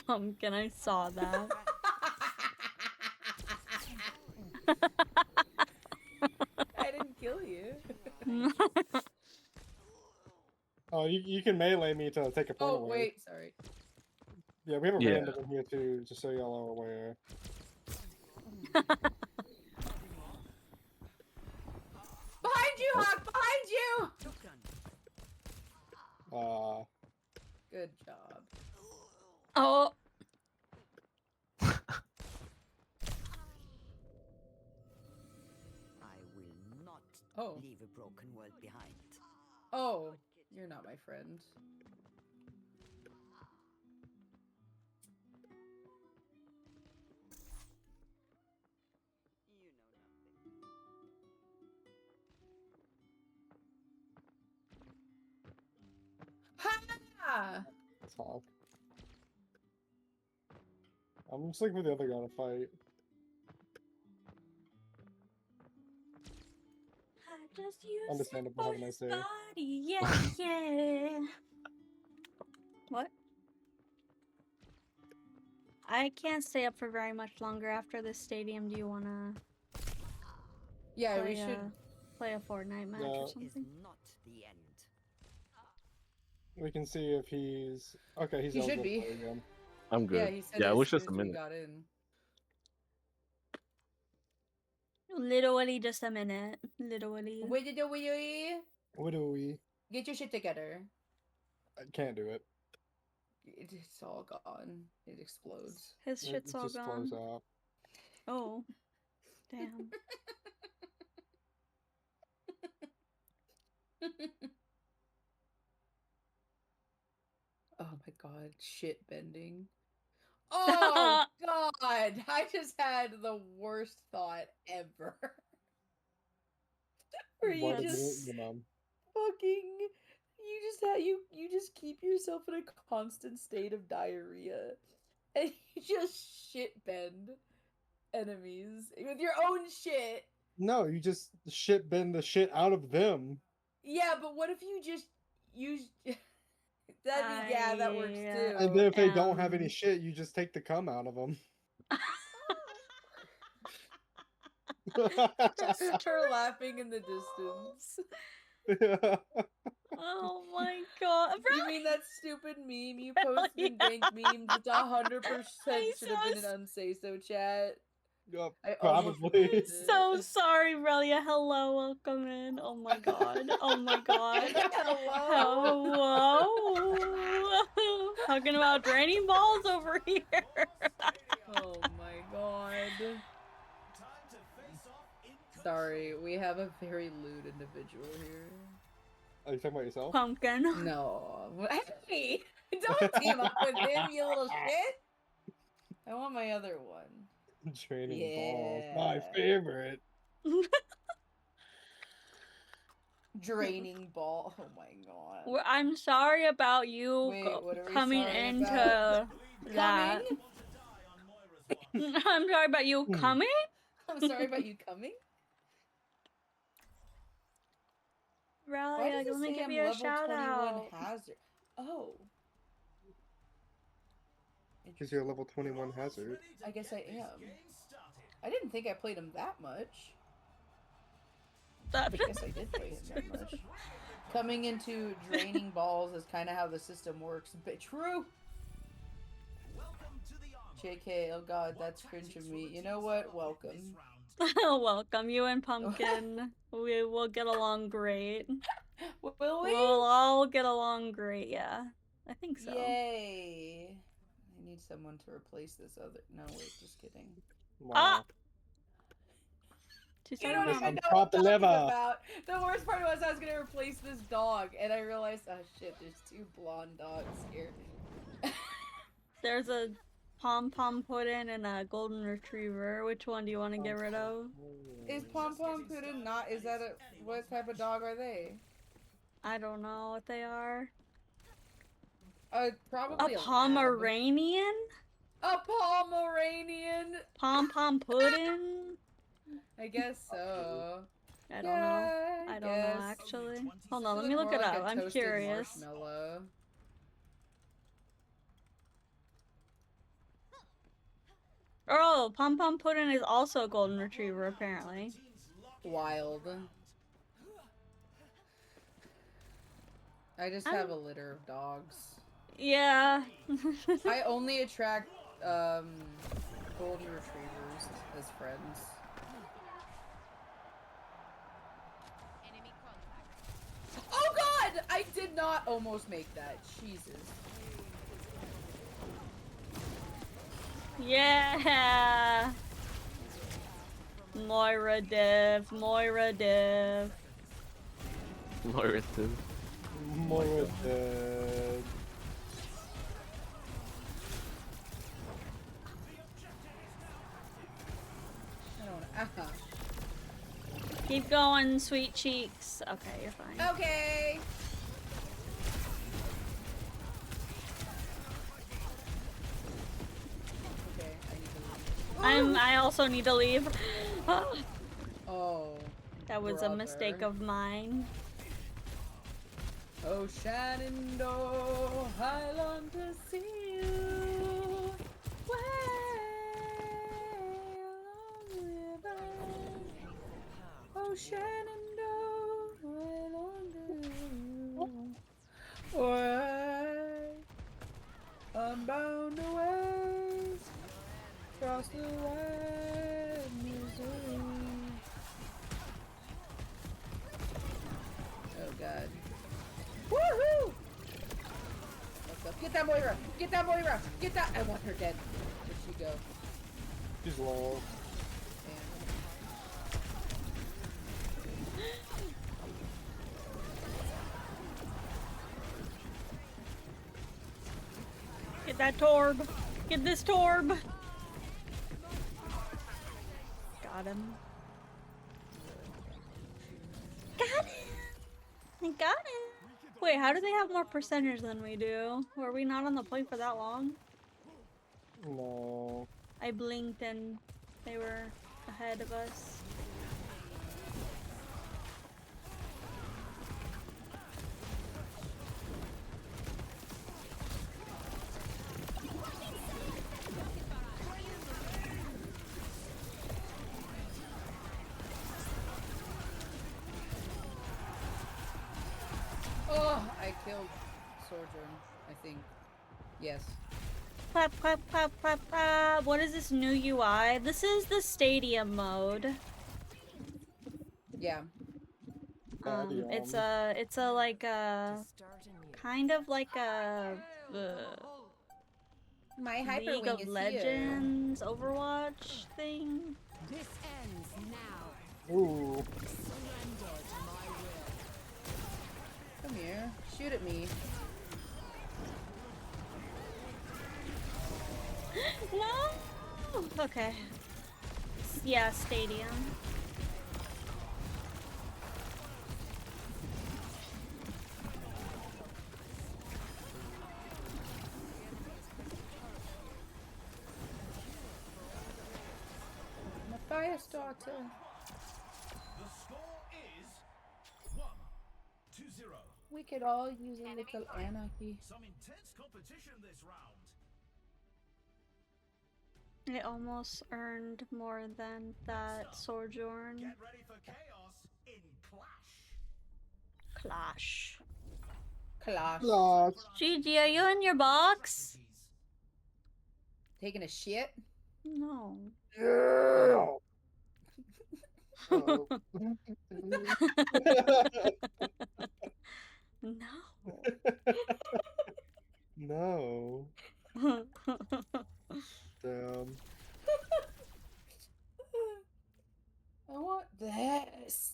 Pumpkin, I saw that. I didn't kill you. Oh, you can melee me to take a point Oh, away. wait. Sorry. Yeah, we have a Yeah. random in here too, just so y'all are aware. Behind you, Hawk! Behind you! Shukran. Good job. Oh, I will not Oh. leave a broken world behind. Oh. You're not my friend. Ha! Talk. I'm just looking for the other guy to fight. I just used Understandable, have a nice day. body. Yeah, yeah. What? I can't stay up for very much longer after this stadium. Do you wanna Yeah, play we should. play a Fortnite match No. or Is something? not the end. We can see if he's okay. He's He should eligible be. to play again. I'm good. Yeah, he said Yeah, it as was soon just a as we minute. got in. Literally just a minute. Literally. Wait, wait. What do we? Get your shit together. I can't do it. It's all gone. It explodes. His It shit's all just gone. flows out. Oh. Damn. Oh my god, shit bending. Oh god, I just had the worst thought ever. Where you What just you know, fucking you just keep yourself in a constant state of diarrhea and you just shit bend enemies with your own shit. No, you just shit bend the shit out of them. Yeah, but what if you just use that works too. And then if they don't have any shit, you just take the cum out of them. Just her laughing in the distance. Oh my god. You mean that stupid meme you posted in Dank Memes? It's 100% should have been an unsay so chat. Yup, I almost probably. removed it. So sorry, Relia. Hello, welcome in. Oh my god. Oh my god. Hello. Hello. Talking about draining balls over here. Oh my god. Sorry, we have a very lewd individual here. Are you talking about yourself? Pumpkin. No. Hey! Don't team up with him, you little shit. I want my other one. Training balls. My Yeah. favorite. Draining ball. Oh my god. Well, I'm sorry about you Wait, what are we coming sorry into about? that. Coming? I'm sorry about you coming? I'm sorry about you coming. Rally, Why I does it want to say give I'm you a level shout 21 out. hazard? Oh. Because you're a level 21 hazard. I guess I am. I didn't think I played him that much. I guess I did play him that much. Coming into draining balls is kind of how the system works. But true. JK, oh god, that's cringe of me. You know what? Welcome. Welcome, you and Pumpkin. We will get along great. Will we? We'll all get along great, yeah. I think so. Yay. I need someone to replace this other. No, wait, just kidding. Wow. Ah! You don't Yes, even I'm know what I'm top talking 11. about. The worst part was I was gonna replace this dog, and I realized, oh shit, there's 2 blonde dogs here. There's a pom-pom pudding and a golden retriever. Which one do you want to get rid of? Is Pom Pom Puddin not? Is that a what type of dog are they? I don't know what they are. Probably A lab. Pomeranian? A Pomeranian. Pom-pom pudding? I guess so. I don't know. I don't know actually. Hold on, let me look it up. I'm curious. Marshmallow. Oh, Pom Pom Puddin is also a golden retriever apparently. Wild. I just have a litter of dogs. Yeah. I only attract golden retrievers as friends. Oh god! I did not almost make that. Jesus. Yeah. Moira Div, Moira Div. Moira too. Moira dead. I don't know. Keep going, sweet cheeks. Okay, you're fine. Okay. Okay, I also need to leave. Oh. That was a mistake of mine. Oh, Shenandoah, I long to see you. Oh, Shenandoah, I long to see you. Why, I'm bound away across the wide Missouri. Oh, God. Woohoo! Let's go. Get that Moira! Get that Moira! Get that! I want her dead. Where'd she go? She's low. Get that Torb. Get this Torb. Got him. Got him. I got him. Wait, how do they have more percentage than we do? Were we not on the point for that long? No. I blinked and they were ahead of us. Oh, I killed Sojourn, I think. Yes. Clap, clap, clap, clap, clap. What is this new UI? This is the stadium mode. Yeah. It's a like a kind of like a My League of Legends Overwatch thing. This ends now. Ooh. Surrender to my will. Come here. Shoot at me. No. Okay. Yeah, stadium. Matthias daughter. The score is 1-0. We could all use a little anarchy. Some intense competition this round. It almost earned more than that Sojourn. Get ready for chaos in Clash. Clash. Clash. Lots. Gigi, are you in your box? Taking a shit? No. Yeah. Uh-oh. No. No. Damn. I want this.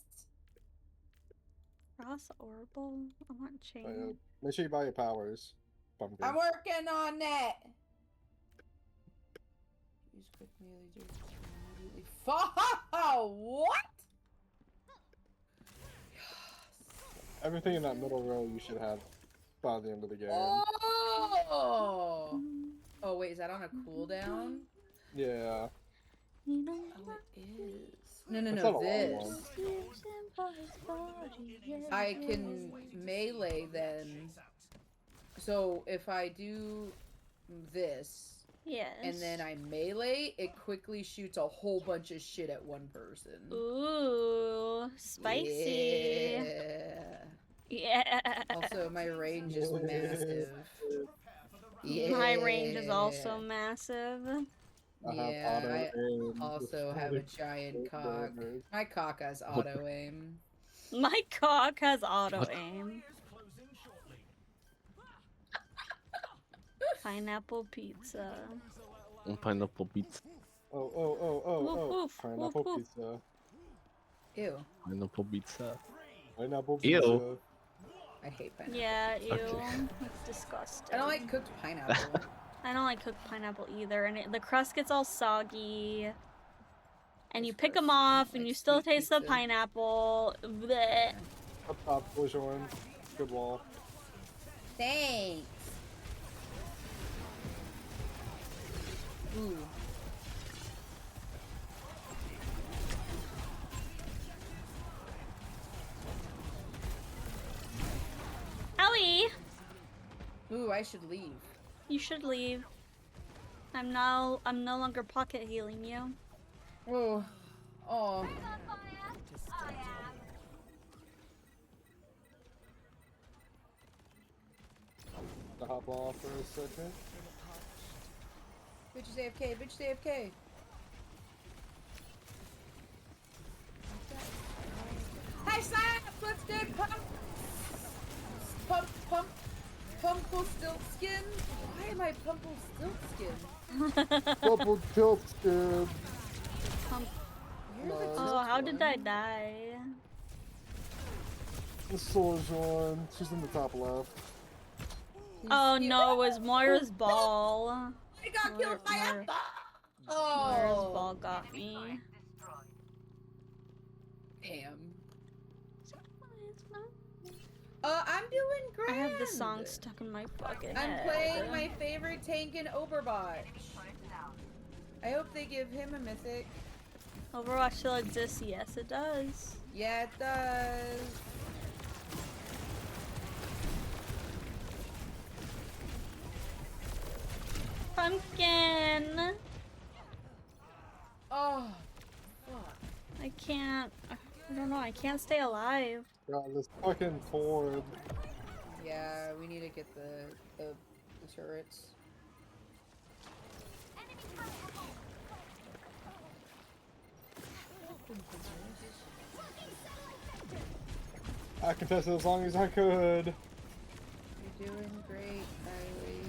Cross Orbital? I want chain. Make sure you buy your powers. Pumpkin. I'm working on that. Use quick melee to immediately. What? Everything in that middle row you should have by the end of the game. Oh. Oh wait, is that on a cooldown? Yeah. Oh, it is. No, It's not a long this. one. I can melee then. So if I do this Yes. and then I melee, it quickly shoots a whole bunch of shit at one person. Ooh, spicy. Yeah. Also, my range is massive. Yeah. My range is also massive. I have Yeah, auto I aim. also have a giant cock. My cock has auto aim. My cock has auto aim. Pineapple pizza. Pineapple pizza. Oh, Woof, woof, pineapple woof, woof. pizza. Ew. Pineapple pizza. Pineapple Ew. pizza. I hate pineapple. Yeah, ew. Okay. It's disgusting. I don't like cooked pineapple. I don't like cooked pineapple either, and the crust gets all soggy. And you pick them off, and like you still sweet taste the pizza. pineapple. Blech. Up top, Bushorn. Good wall. Thanks. Ooh. Ellie, Ooh, I should leave. you should leave. I'm no longer pocket healing you. Oh. Oh. To hop off for a second. Bitch is AFK, bitch is AFK. Hi, Slap! Let's good pump! Pumple stilt skin? Why am I pumple stilt skin? Double tilt skin. Where's the Nice. Oh, how did one? I die? The Sojourn. She's in the top left. Oh no, it was Moira's ball. I got killed by a Moira- ball! Moira's ball got me. Damn. I'm doing great. I have the song stuck in my fucking I'm head. playing my favorite tank in Overwatch. I hope they give him a mythic. Overwatch still exists. Yes, it does. Yeah, it does. Pumpkin. Oh, fuck. I can't. I don't know. I can't stay alive. God, this fucking Ford. Yeah, we need to get the turrets. I contested as long as I could. You're doing great, Kylie.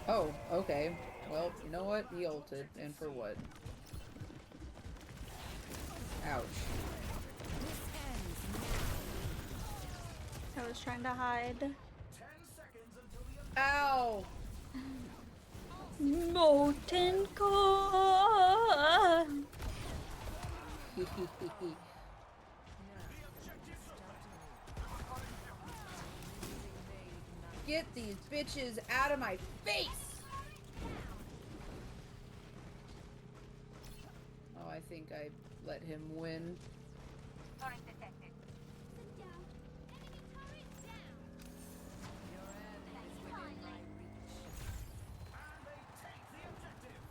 Oh, okay. Well, you know what? He ulted, and for what? Ouch. I was trying to hide. 10 seconds until the Ow! Molten core. Get these bitches out of my face! Oh, I think I let him win. Send down. Enemy turret down. And they take the objective.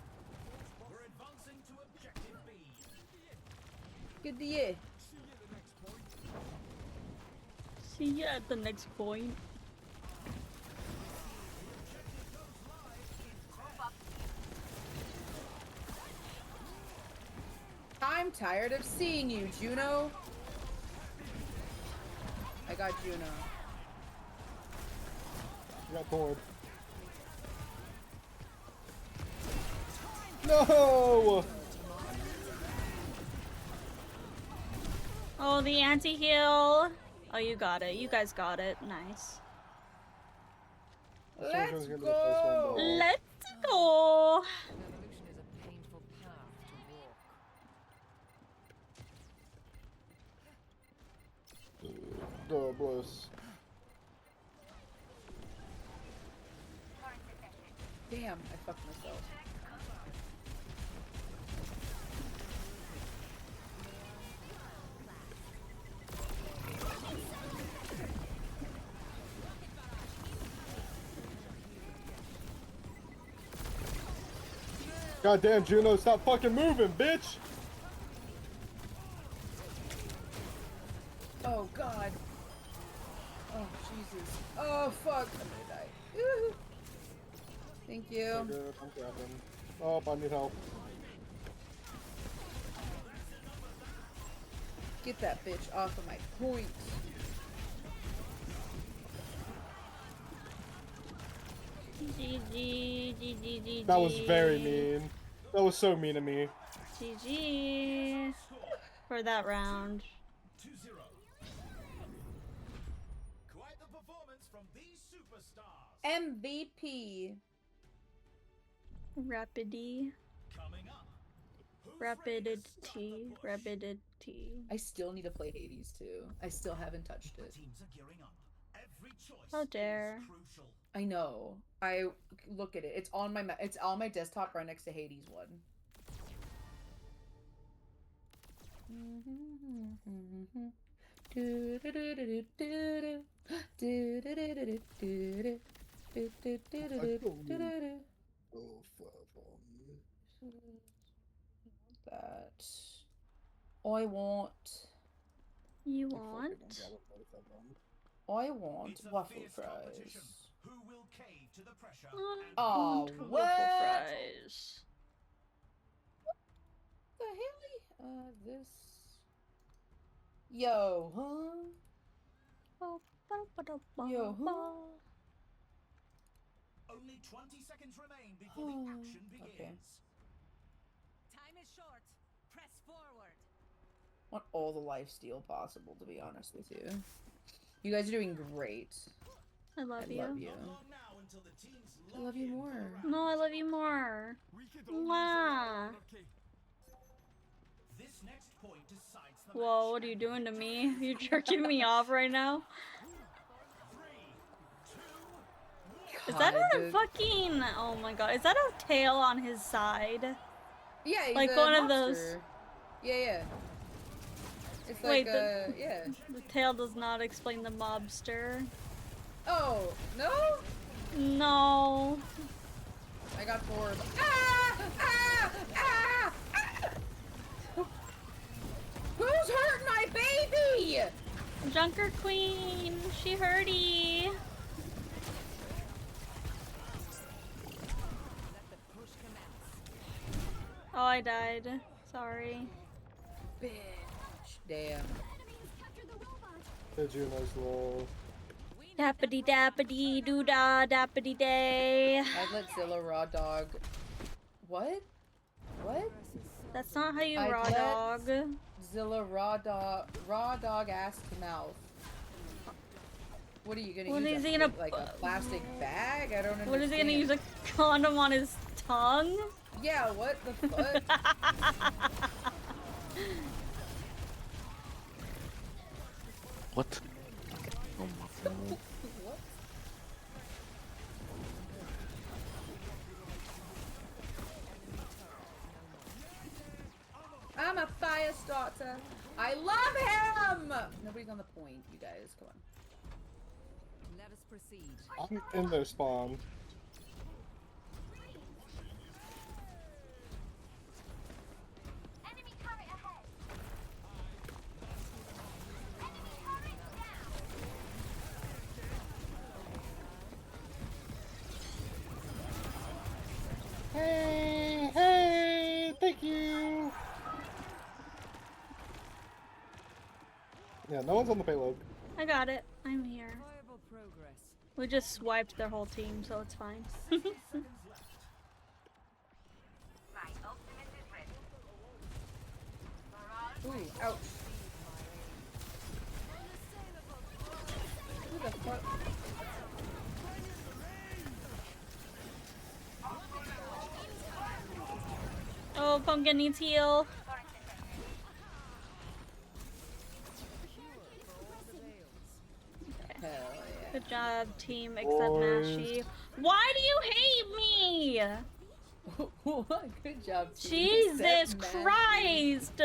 We're advancing to objective B. Good to you. See you at the next point. I'm tired of seeing you, Juno. I got Juno. You got bored. No! Oh, the anti-heal. Oh, you got it. You guys got it. Nice. Let's Someone's gonna be the first one, go. though. Let's go. Revolution is a painful path to walk. Go, Bliss. Damn, I fucked myself. Goddamn, Juno, stop fucking moving, bitch! Oh god. Oh Jesus. Oh fuck. I'm gonna die. Woohoo. Thank So you. good, I'm grabbing. Oh, I need help. Get that bitch off of my point. GG, GG, That was very mean. That was so mean of me. GG for that round. 2-0. Quite the performance from these superstars. MVP. Rapidity. Coming up. Who's ready to Rapidity. start the push? Rapidity. I still need to play Hades too. I still haven't touched The it. teams are gearing up. Every choice How is dare. crucial. I know. I look at it. It's on my it's on my desktop right next to Hades one. Oh, fuck. That I want. You I fucking want? got it, both of them. I want It's a waffle fierce fries. competition. Who will cave to the pressure? I and Oh, want what? waffle fries. The hell? This. Yo, huh? Yo, huh? Only 20 seconds remain before the action begins. Okay. Time is short. Press forward. Want all the lifesteal possible, to be honest with you. You guys are doing great. I love I you. love you. Not long now until the teams I lock love you in for more. the round. No, I love you more. Mwah. This next point decides the Whoa, match. what are you doing to me? You're jerking me off right now? 3, 2, Is that God, a dude. fucking... Oh my god. Is that a tail on his side? Yeah, he's Like a one of those- mobster. Yeah, yeah. It's Wait, like yeah. The tail does not explain the mobster. Oh, no? No. I got bored. Ah! Ah! Ah! Ah! Who's hurting my baby? Junker Queen. She hurty. Let the push commence. Oh, I died. Sorry. Bitch. Damn. Enemies captured the robot. The Juno's low. Dappity dappity doo da dappity day. I'd let Zilla raw dog. What? What? That's not how you I'd raw let- dog. Zilla raw dog ass to mouth. What are you gonna What use? is he gonna like a plastic bag? I don't understand. What is he gonna use a condom on his tongue? Yeah, what the fuck? What? Oh my god. What? I'm a fire starter. I love him! Nobody's on the point, you guys. Come on. Let us proceed. I'm in their spawn. Enemy turret ahead. Enemy turret down. Hey, hey, thank you. Yeah, no one's on the payload. I got it. I'm here. Viable progress. We just swiped their whole team, so it's fine. Seconds left. My ultimate is ready. Ooh, ouch. Who the fuck? Oh, Pumpkin needs heal. Hell yeah. Good job, team, except Boys. Mashy. Why do you hate me? Good job, team. Jesus Except Matthew. Christ!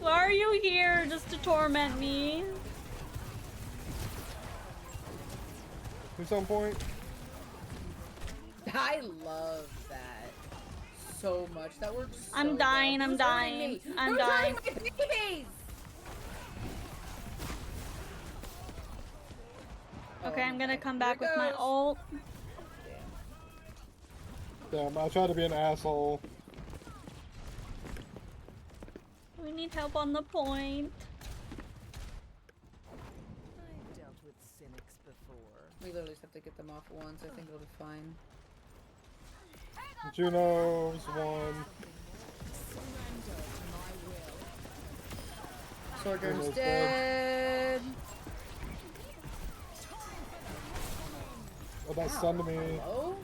Why are you here just to torment me? Who's on point? I love that so much. That works so I'm dying, well. I'm Who's hurting dying, me? I'm Who's dying. hurting my babies? Okay, I'm gonna Okay, come here back it with my goes. ult. Damn, I tried to be an asshole. We need help on the point. I've dealt with cynics before. We literally just have to get them off once. I think it'll be fine. Juno's one. Surrender to my will. Sojourn's Almost dead. Oh, that stunned me. Hello?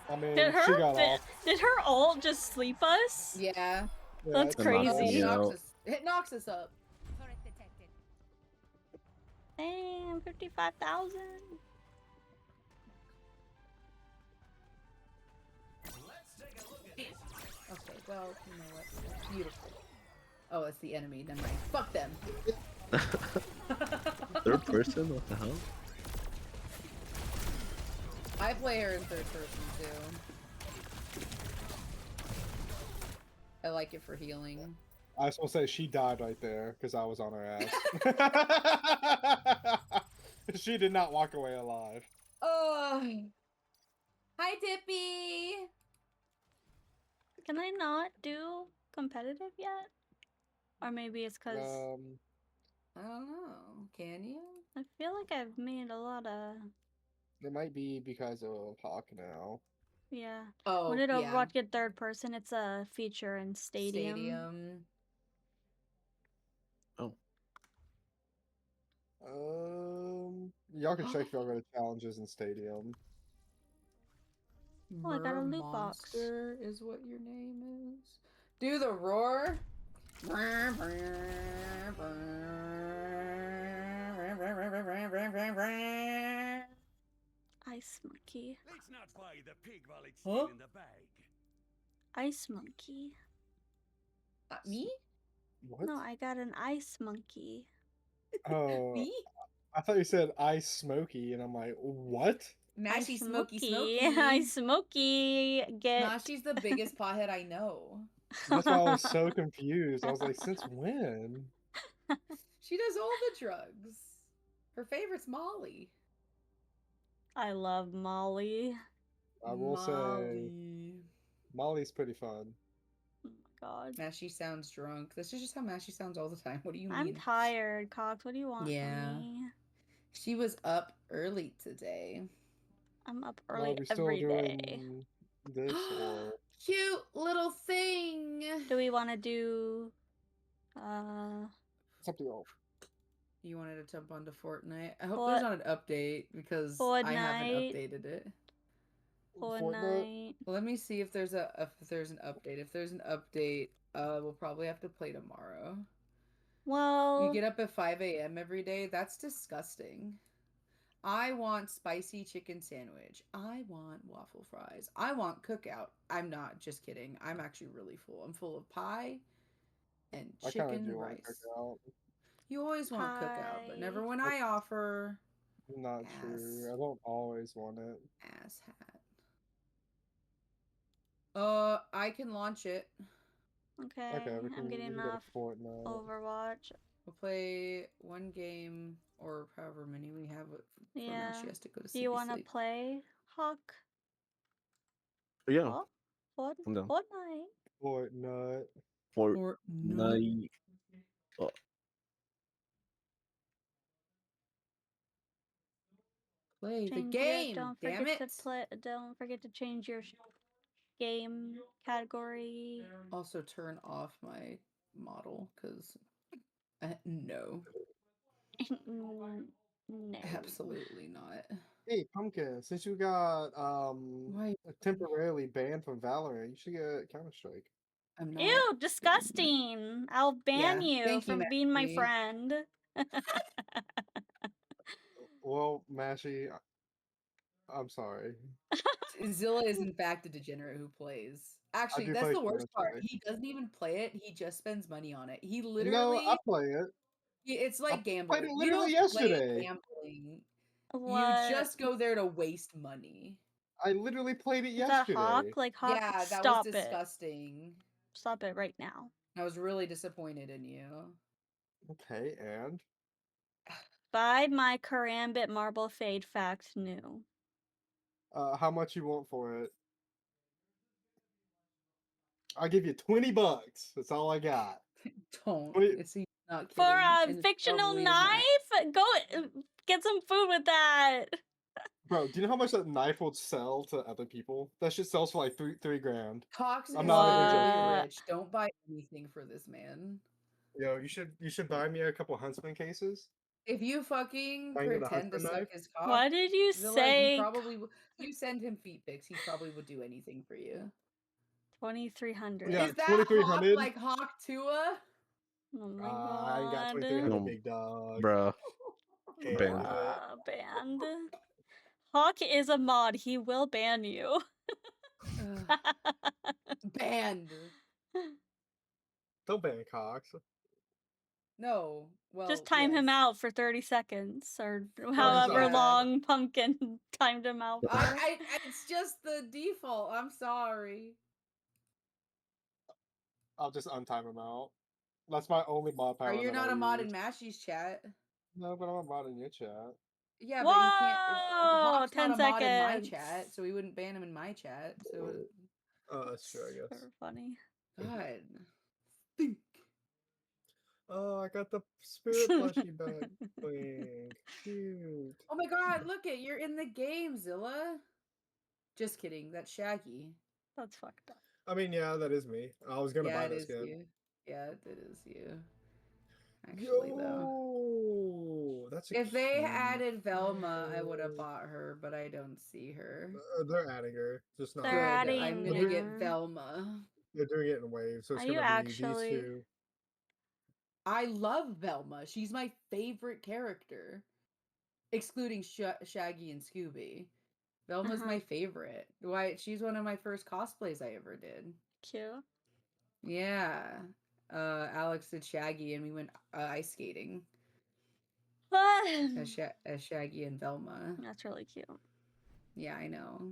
I mean, Did she her got off. did her ult just sleep us? Yeah. Yeah, That's it's crazy. fine. It knocks Yeah. us. It knocks us up. Turret detected. Damn, 55,000. Let's take a look at this. Okay, well, you know what? Beautiful. Oh, it's the enemy. Never mind. Fuck them. Third person? What the hell? I play her in third person too. I like it for healing. I was supposed to say she died right there because I was on her ass. She did not walk away alive. Oh. Hi, Dippy. Can I not do competitive yet? Or maybe it's because I don't know. Can you? I feel like I've made a lot of. It might be because of Hawk now. Yeah. Oh, When did yeah. Overwatch get third person? It's a feature in Stadium. Y'all can check if y'all go to challenges in Stadium. Oh, I got a loot box. Monster is what your name is. Do the roar. Ice monkey. Let's not buy the pig while it's Huh? still in the bag. Ice monkey. Me? What? No, I got an ice monkey. Oh, Me? I thought you said Ice Smoky, and I'm like, what? Mashy Ice Smoky monkey. Smoky. Ice smoky. Get. Mashy's the biggest pothead I know. That's why I was so confused. I was like, since when? She does all the drugs. Her favorite's Molly. I love Molly. I will say, Molly. Molly's pretty fun. Oh my god. Mashy sounds drunk. This is just how Mashy sounds all the time. What do you I'm mean? tired, Cox. What do you want Yeah. from me? She was up early today. I'm up Are early we still every doing day. this or Cute little thing. Do we want to do? something else? You wanted to jump onto Fortnite. I hope there's not an update because I haven't Fortnite. updated it. Fortnite. Well, let me see if there's an update. If there's an update, we'll probably have to play tomorrow. Well, You get up at 5 a.m. every day. That's disgusting. I want spicy chicken sandwich. I want waffle fries. I want cookout. I'm not just kidding. I'm actually really full. I'm full of pie and I kind of chicken do want to rice. cook out. You always want cookout, but never when I offer. Not true. I don't always want it. Ass hat. I can launch it. okay. Okay, we I'm can, getting we can go to off Fortnite. Overwatch. We'll play one game or however many we have. For now, Yeah. she has to go to Do you want to sleep. play Hawk? Yeah, Oh, I'm down. Fortnite. Fortnite. Fortnite. Play the Change game. Don't Damn forget it. to play. Don't forget to change your game category. Also turn off my model because no, No. absolutely not. Hey, Pumpkin, since you got Why? temporarily banned from Valorant, you should get Counter-Strike. I'm not. Ew, disgusting. I'll ban Yeah, you thank you, from being my Maxie. friend. Well, Mashy, I'm sorry. Zilla is in fact a degenerate who plays. Actually, do that's play the worst part. Counter-Strike. He doesn't even play it. He just spends money on it. He No, literally. I play it. It's I like played gambling. it You literally don't play yesterday. gambling. What? You just go there to waste money. I literally played it Is that yesterday. Hawk? Like Hawk, Yeah, that stop was it. disgusting. Stop it right now. I was really disappointed in you. Okay, and Buy my Karambit Marble Fade Fact new. how much you want for it? I'll give you $20. That's all I got. Don't. 20 It's not kidding. For a and it's fictional probably not. knife? Go get some food with that. Bro, do you know how much that knife would sell to other people? That shit sells for like three grand. Cox I'm is not even literally joking. rich. Don't buy anything for this man. Yo, you should buy me a couple Huntsman cases. If you fucking Buying it a pretend to Huntsman suck knife? his cock, What did you Zilla, say? he probably you send him feet pics. He probably would do anything for you. 2,300. Yeah, Is that 2,300? Hawk like Hawk Tua? Oh my I ain't got god. 2,300, big dog. Bruh. Can't Banned. do it. Banned. Hawk is a mod. He will ban you. Banned. Don't ban Cox. No. Well, Just time him yes. out for 30 seconds or is however that? long Pumpkin timed him out for. It's just the default. I'm sorry. I'll just untime him out. That's my only mod power. Or you're that not I'll a mod in use. Mashy's chat. No, but I'm a mod in your chat. Yeah, Whoa! but he can't. Hawk's 10 not a mod in my seconds. chat, so he wouldn't ban him in my chat. So, Oh, that's true, I guess. Super funny. God. Think. Oh, I got the spirit plushie back. Cute. Oh my God! Look it, you're in the game, Zilla. Just kidding. That's Shaggy. That's fucked up. I mean, yeah, that is me. I was gonna Yeah, buy it this is skin. you. Yeah, it is you. Actually, though. That's a If they cute added Velma, I would have kid. bought her, but I don't see her. They're adding her, just not. They're Good. adding I'm gonna her. get Velma. They're doing it in waves, so it's Are you gonna be actually? these two. I love Velma. She's my favorite character, excluding Shaggy and Scooby. Velma's my favorite. Why? She's one of my first cosplays I ever did. Cute. Yeah. Alex did Shaggy, and we went ice skating as Shaggy and Velma. That's really cute. Yeah, I know.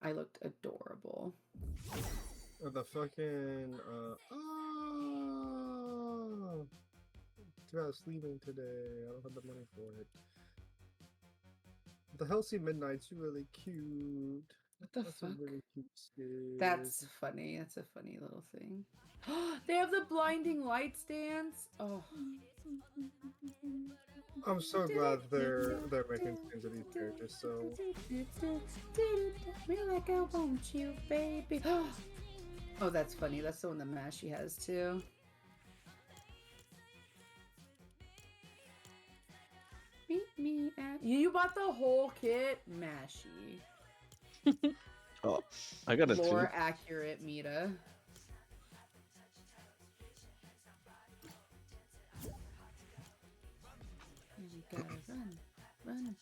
I looked adorable. The fucking oh, too bad it's leaving today. I don't have the money for it. The Healthy Midnight's really cute. What the That's fuck? a really cute skin. That's funny. That's a funny little thing. They have the blinding lights dance. Oh, I'm so glad they're making skins of these characters. So me like I want you, baby. Oh, that's funny. That's the one that Mashy has too. Meet me at... You bought the whole kit? Mashy. Oh, I got it too. Lore accurate, Mita. You gotta run,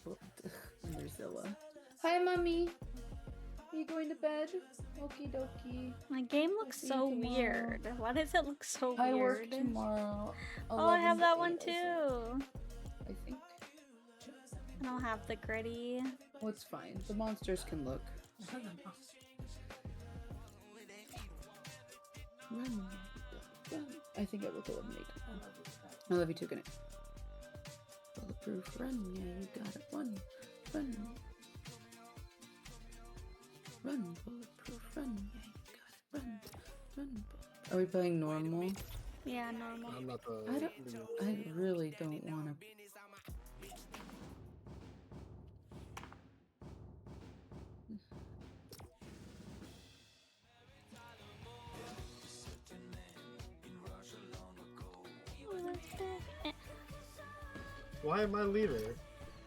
Wonderzilla. Hi, mommy. Are you going to bed? Okie dokie. My game looks see so you tomorrow. weird. Why does it look so I weird? work tomorrow. Oh, I have 11 to that 8, one I think. too. I think. I don't have the gritty. Well, it's fine. The monsters can look. Run. Run. I think I will go eliminate. I love you too, good night. Bulletproof run, yeah, you got it. Run. Run. Run, bulletproof run, yeah, you got it. Run. Run. Are we playing normal? Yeah, normal. I'm not the. I really don't want to. Why am I leader?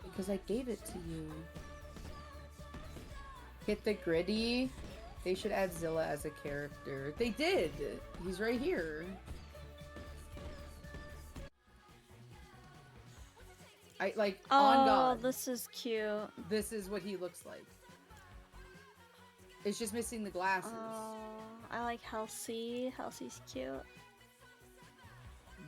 Because I gave it to you. Hit the gritty. They should add Zilla as a character. They did. He's right here. I like on Oh, God. this is cute. This is what he looks like. It's just missing the glasses. Oh, I like Halsey. Halsey's cute.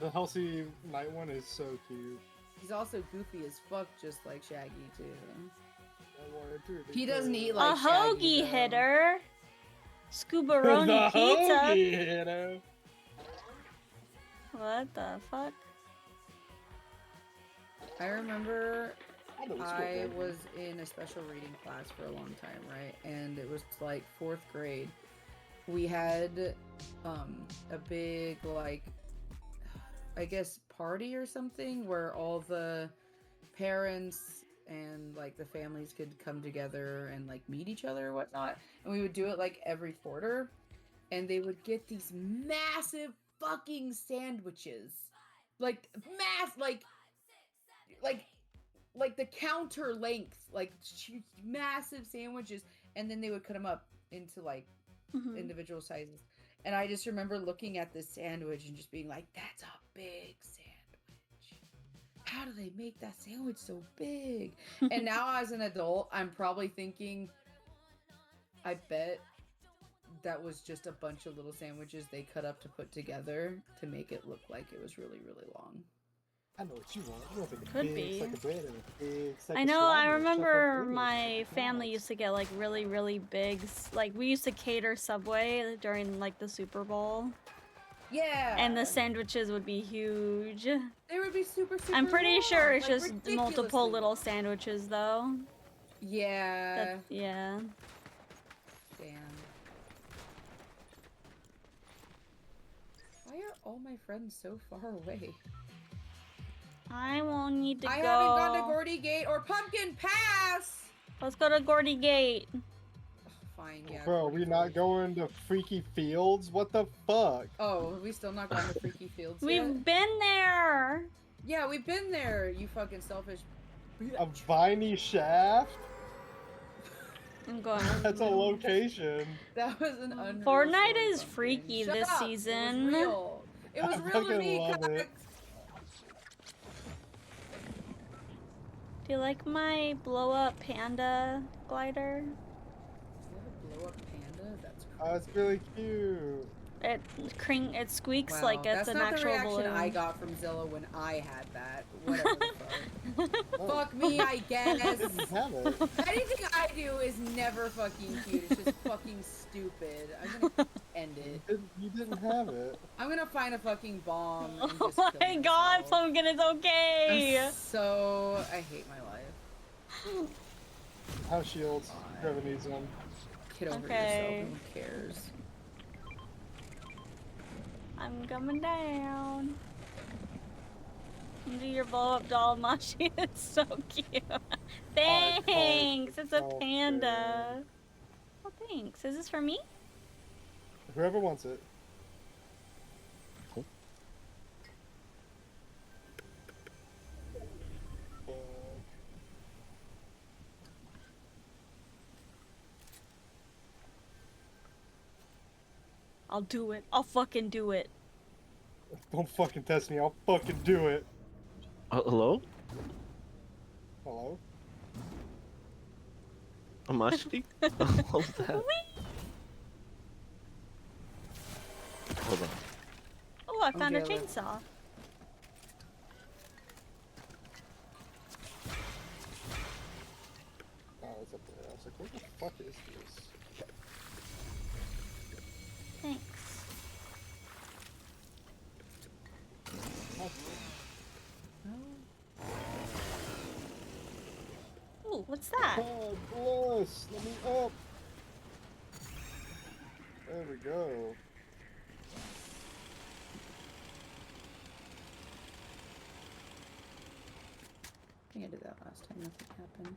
The Halsey Knight one is so cute. He's also goofy as fuck, just like Shaggy too. I wanted to He doesn't eat A like Shaggy, hoagie though. hitter. Scoobaroni pizza. Hitter. What the fuck? I remember I know it's I good, was in a special reading class for a long time, right? And it was like 4th grade. We had a big like I guess party or something where all the parents and like the families could come together and like meet each other or whatnot. And we would do it like every quarter. And they would get these massive fucking sandwiches. Like like the counter length, like massive sandwiches, and then they would cut them up into like Mhm. individual sizes. And I just remember looking at this sandwich and just being like, that's a big sandwich. How do they make that sandwich so big? And now as an adult, I'm probably thinking, I bet that was just a bunch of little sandwiches they cut up to put together to make it look like it was really, really long. I know what you want. You want a Could big be. sack of bread and a big sack I of know, I salami and stuff remember like that. my family used to get like really, really big, like we used to cater Subway during like the Super Bowl. Yeah. And the sandwiches would be huge. They would be super, super I'm pretty sure long, it's like, just multiple ridiculously little long. sandwiches though. Yeah. Yeah. Damn. Why are all my friends so far away? I won't need to I go. haven't gone to Gordy Gate or Pumpkin Pass! Let's go to Gordy Gate. Fine, yeah. Bro, Gordy we Gate. not going to Freaky Fields? What the fuck? Oh, are we still not going to Freaky Fields We've yet? been there. Yeah, we've been there, you fucking selfish A Viney Shaft? I'm going. That's a location. That was an unreal Fortnite story, is Pumpkin. freaky Shut this up. season. It was real. It was I real to fucking me, love Cox. it. Do you like my blow up panda glider? You have a blow up panda? That's Oh, it's really cute. It squeaks Wow, like it's that's an not the actual reaction balloon. I got from Zilla when I had that. Whatever the fuck. Fuck me, I guess. I didn't have it. Anything I do is never fucking cute. It's just fucking stupid. I'm gonna end it. You didn't have it. I'm gonna find a fucking bomb. And Oh just my kill god, myself. Pumpkin is okay! I hate my life. Have shields. Whoever needs them. Get over Okay. yourself. Who cares? I'm coming down. Do your blow up doll, Mashi. It's so cute. Thanks! It's a Oh, panda. Oh, thanks. Is this for me? Whoever wants it. Cool. I'll do it. I'll fucking do it. Don't fucking test me. I'll fucking do it. Hello? Hello? Amashki? What was that? Hold on. Oh, I found a jealous. chainsaw. Oh, it's up there. I was like, what the fuck is this? Thanks. Ooh, what's that? God bless! Let me up! There we go. I think I did that last time. Nothing happened.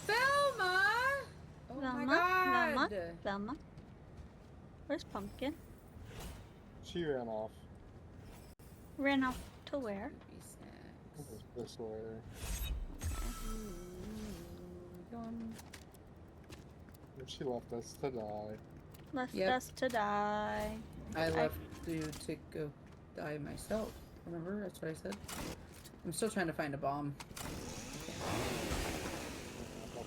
Velma! Oh Velma? my god! Velma? Velma? Where's Pumpkin? She ran off. Ran off to where? Baby snacks. It was this way. She left us to die. Left Yep. us to die. I left you to go die myself. Remember? That's what I said. I'm still trying to find a bomb.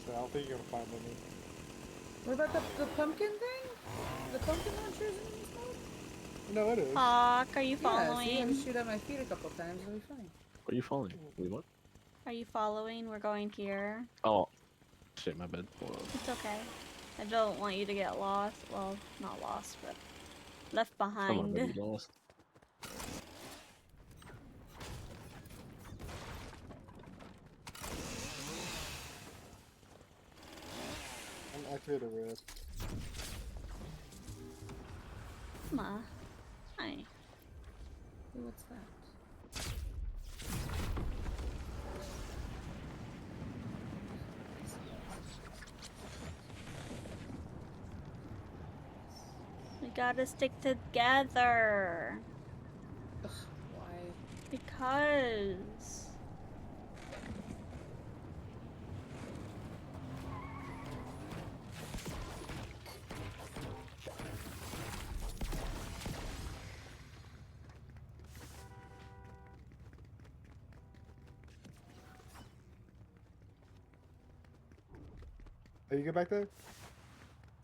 I don't think you're gonna find any. What about the pumpkin thing? The pumpkin launchers in this mode? No, it is. Hawk, are you Yeah, see, following? I shoot at my feet a couple times. It'll be fine. Where are you falling? Wait, what? Are you following? We're going here. Oh. Shit, my bad. It's okay. I don't want you to get lost. Well, not lost, but left I'm behind. already lost. Activate a rift. Come on. Hi. Ooh, what's that? We gotta stick together. Ugh, why? Because. Are you get back there?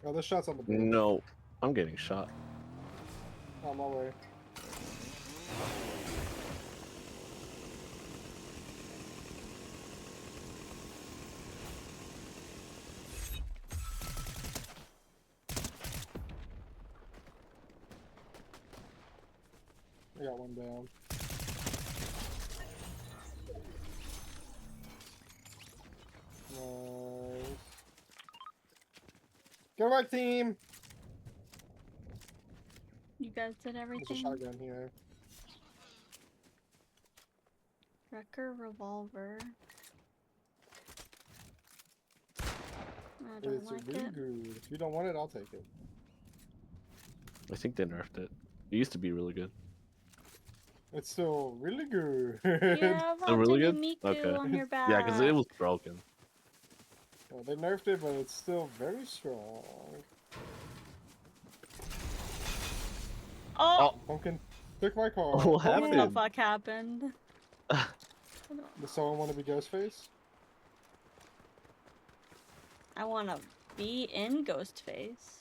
Oh, there's shots on the board. No. I'm getting shot. On my way. I got one down. Nice. Go back, team! You guys did There's a everything? shotgun here. Wrecker revolver. I It's don't like really it. good. If you don't want it, I'll take it. I think they nerfed it. It used to be really good. It's still really good. Yeah, Oh, really I'll good? take a Miku Okay. on your back. Yeah, because it was broken. Well, they nerfed it, but it's still very strong. Oh! Pumpkin took my car. What What the happened? fuck happened? Does someone want to be Ghostface? I wanna be in Ghostface.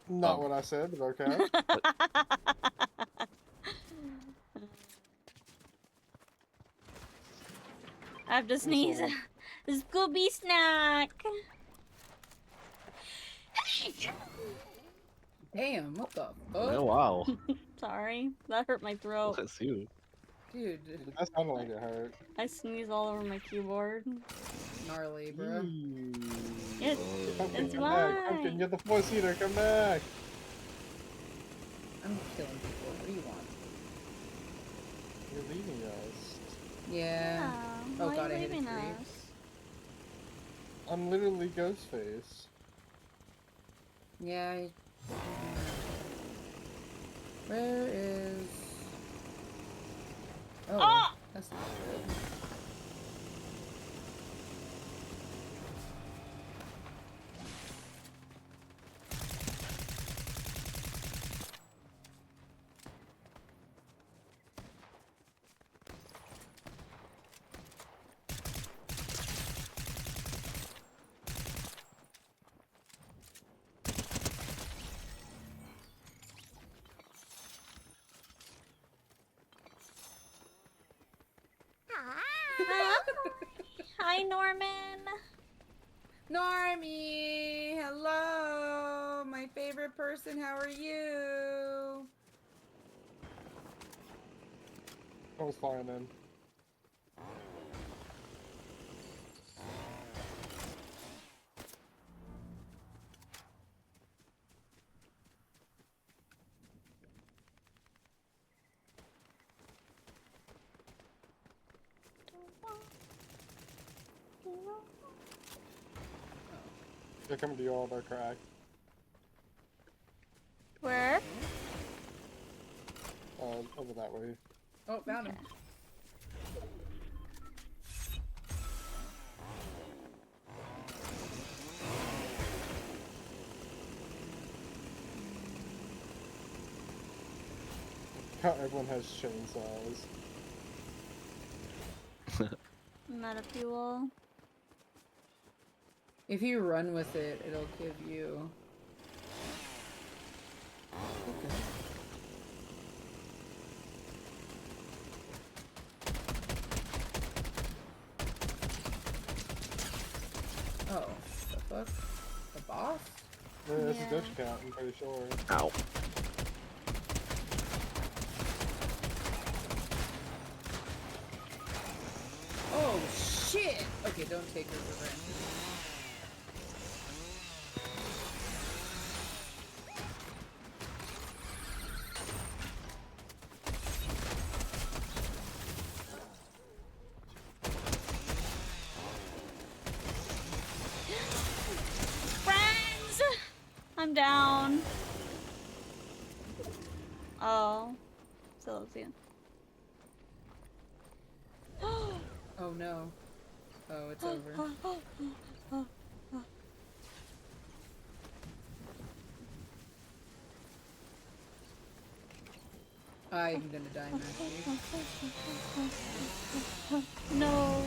Not Oh. what I said, but okay. I have to sneeze. one? Scooby snack. Damn, what the fuck? Oh, wow. Sorry, that hurt my throat. That's you. Dude, That sounded like it hurt. I sneezed all over my keyboard. gnarly, bro. It's, Pumpkin, it's come back. mine. Pumpkin, you're the four-seater. Come back. I'm killing people. What do you want? You're leaving us. Yeah. Oh, Oh why god, are I you hit a leaving tree. us? I'm literally Ghostface. Yeah. Where is? Oh, Ah! that's not good. Hi, Norman. Normie, hello, my favorite person. How are you? I was flying in. They're coming to you all, they're cracked. Where? Over that way. Oh, found him. How everyone has chainsaws. Meta fuel. If you run with it, it'll give you. Okay. Oh, the fuck? The boss? Yeah, this is Yeah. Dutch count, I'm pretty sure. Ow. Oh shit! Okay, don't take her for granted. Friends! I'm down. Oh. Celestian. Oh no. Oh, it's over. I'm gonna die, Matthew. No.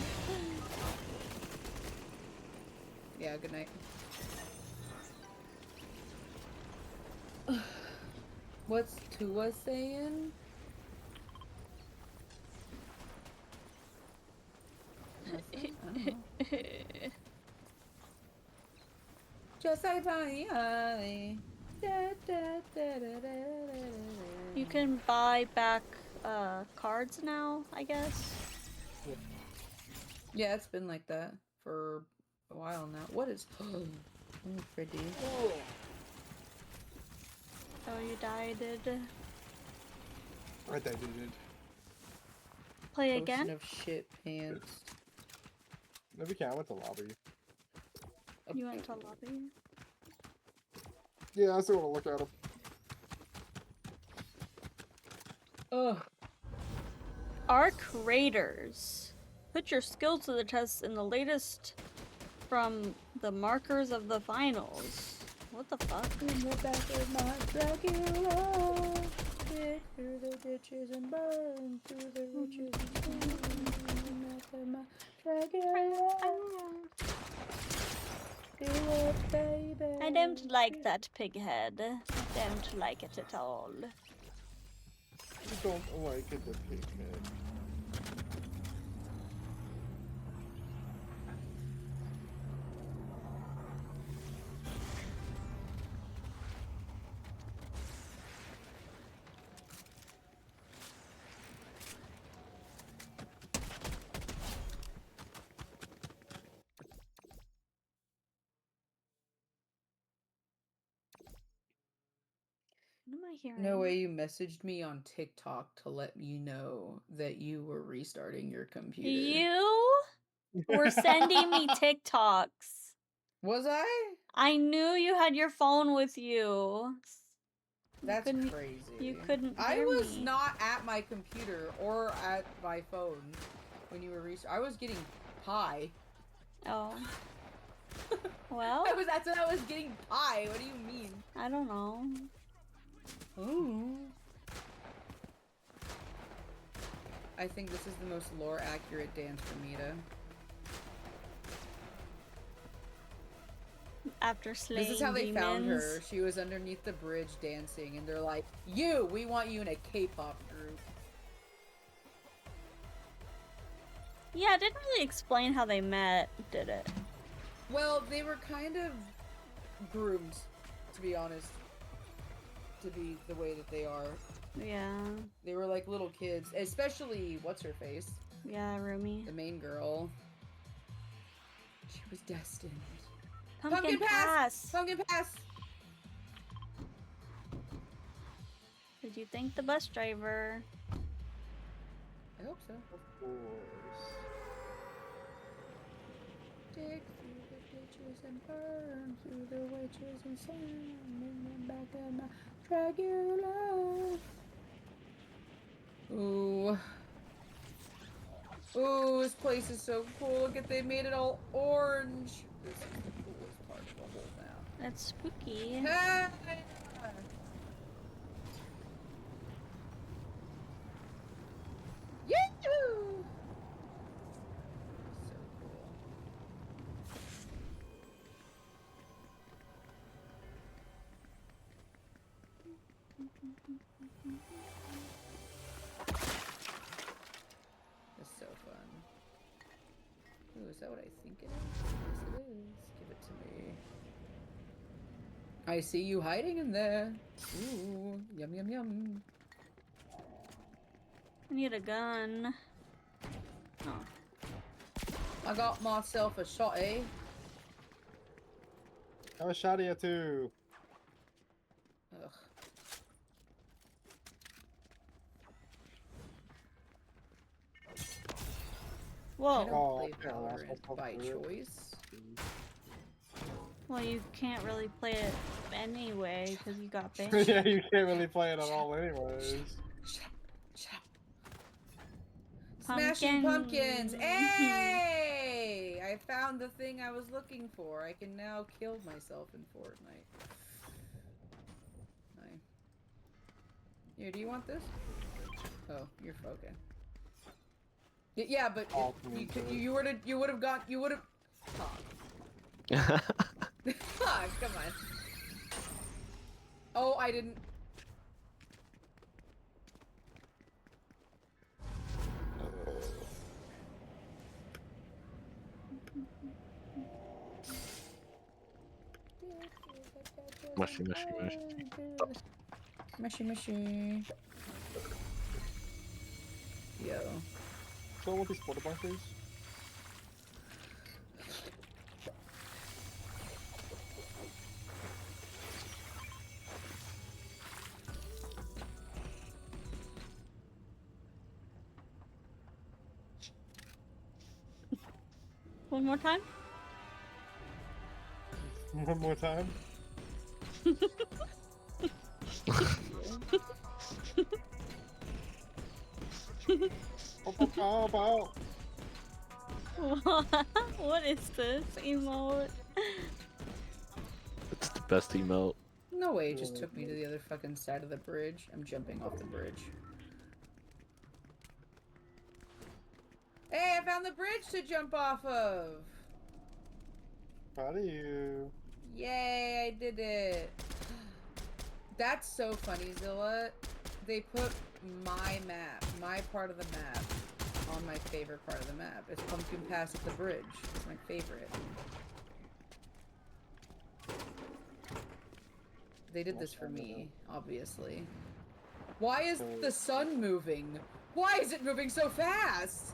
Yeah, good night. What's Tua saying? Nothing? I don't know. Just like Bonnie Holly. Da, da, da, da, da, da, da. You can buy back cards now, I guess. Yeah, it's been like that for a while now. What is? Oh, pretty. Oh, you died. I did. Play Potion again? of shit pants. No, we can't. I went to lobby. You went to lobby? Yeah, I still want to look at him. Ugh. Arc Raiders. Put your skills to the test in the latest from the markers of the finals. What the fuck? In the back of my Dracula, dig through the ditches and burn through the riches and in the back of my Dracula. Do it, baby. I don't like that pig head. I don't like it at all. You don't like it, the pig head. What am I hearing? No way you messaged me on TikTok to let me know that you were restarting your computer. You were sending me TikToks. Was I? I knew you had your phone with you. That's couldn't- crazy. you couldn't I hear was me. not at my computer or at my phone when you were I was getting pie. Oh. Well, That's when I was getting pie. What do you mean? I don't know. Ooh. I think this is the most lore accurate dance for Mita. After slaying This is how they demons. found her. She was underneath the bridge dancing, and they're like, we want you in a K-pop group. Yeah, it didn't really explain how they met, did it? Well, they were kind of groomed, to be honest, to be the way that they are. Yeah. They were like little kids, especially what's-her-face, Yeah, Rumi. the main girl. She was destined. Pumpkin pass! Pumpkin pass! Did you thank the bus driver? I hope so. Of course. Dig through the ditches and burn through the witches and sand in the back of my Dragula. Ooh. Ooh, this place is so cool. Look at, they made it all orange. This is the coolest part of the whole map. That's spooky. Ah! Yahoo! So cool. That's so fun. Ooh, is that what I think it is? Yes, it is. Give it to me. I see you hiding in there. Ooh, yum yum yum. I need a gun. Oh. I got myself a shotty. Have a shot at too. Ugh. I Whoa. don't Oh, play yeah, that's Valorant what's by up, dude. choice. Well, you can't really play it anyway because you got banned. Yeah, you can't really play it at all anyways. Shut up. Shut up. Smashing pumpkins! Pumpkin. Hey! I found the thing I was looking for. I can now kill myself in Fortnite. Nice. Here, do you want this? Oh, you're okay. Yeah, but Oh, you would have got you would have. Come on. Oh, I didn't. Mushy, mushy, mushy. Mushy, mushy. Yo. So what these quarter bunkers? One more time? One more time. About. What is this emote? It's the best emote. No way, it just took me to the other fucking side of the bridge. I'm jumping off the bridge. Hey, I found the bridge to jump off of! Proud of you. Yay, I did it! That's so funny, Zilla. They put my map, my part of the map, on my favorite part of the map. It's Pumpkin Pass at the bridge. It's my favorite. They did this for me, obviously. Why is the sun moving? Why is it moving so fast?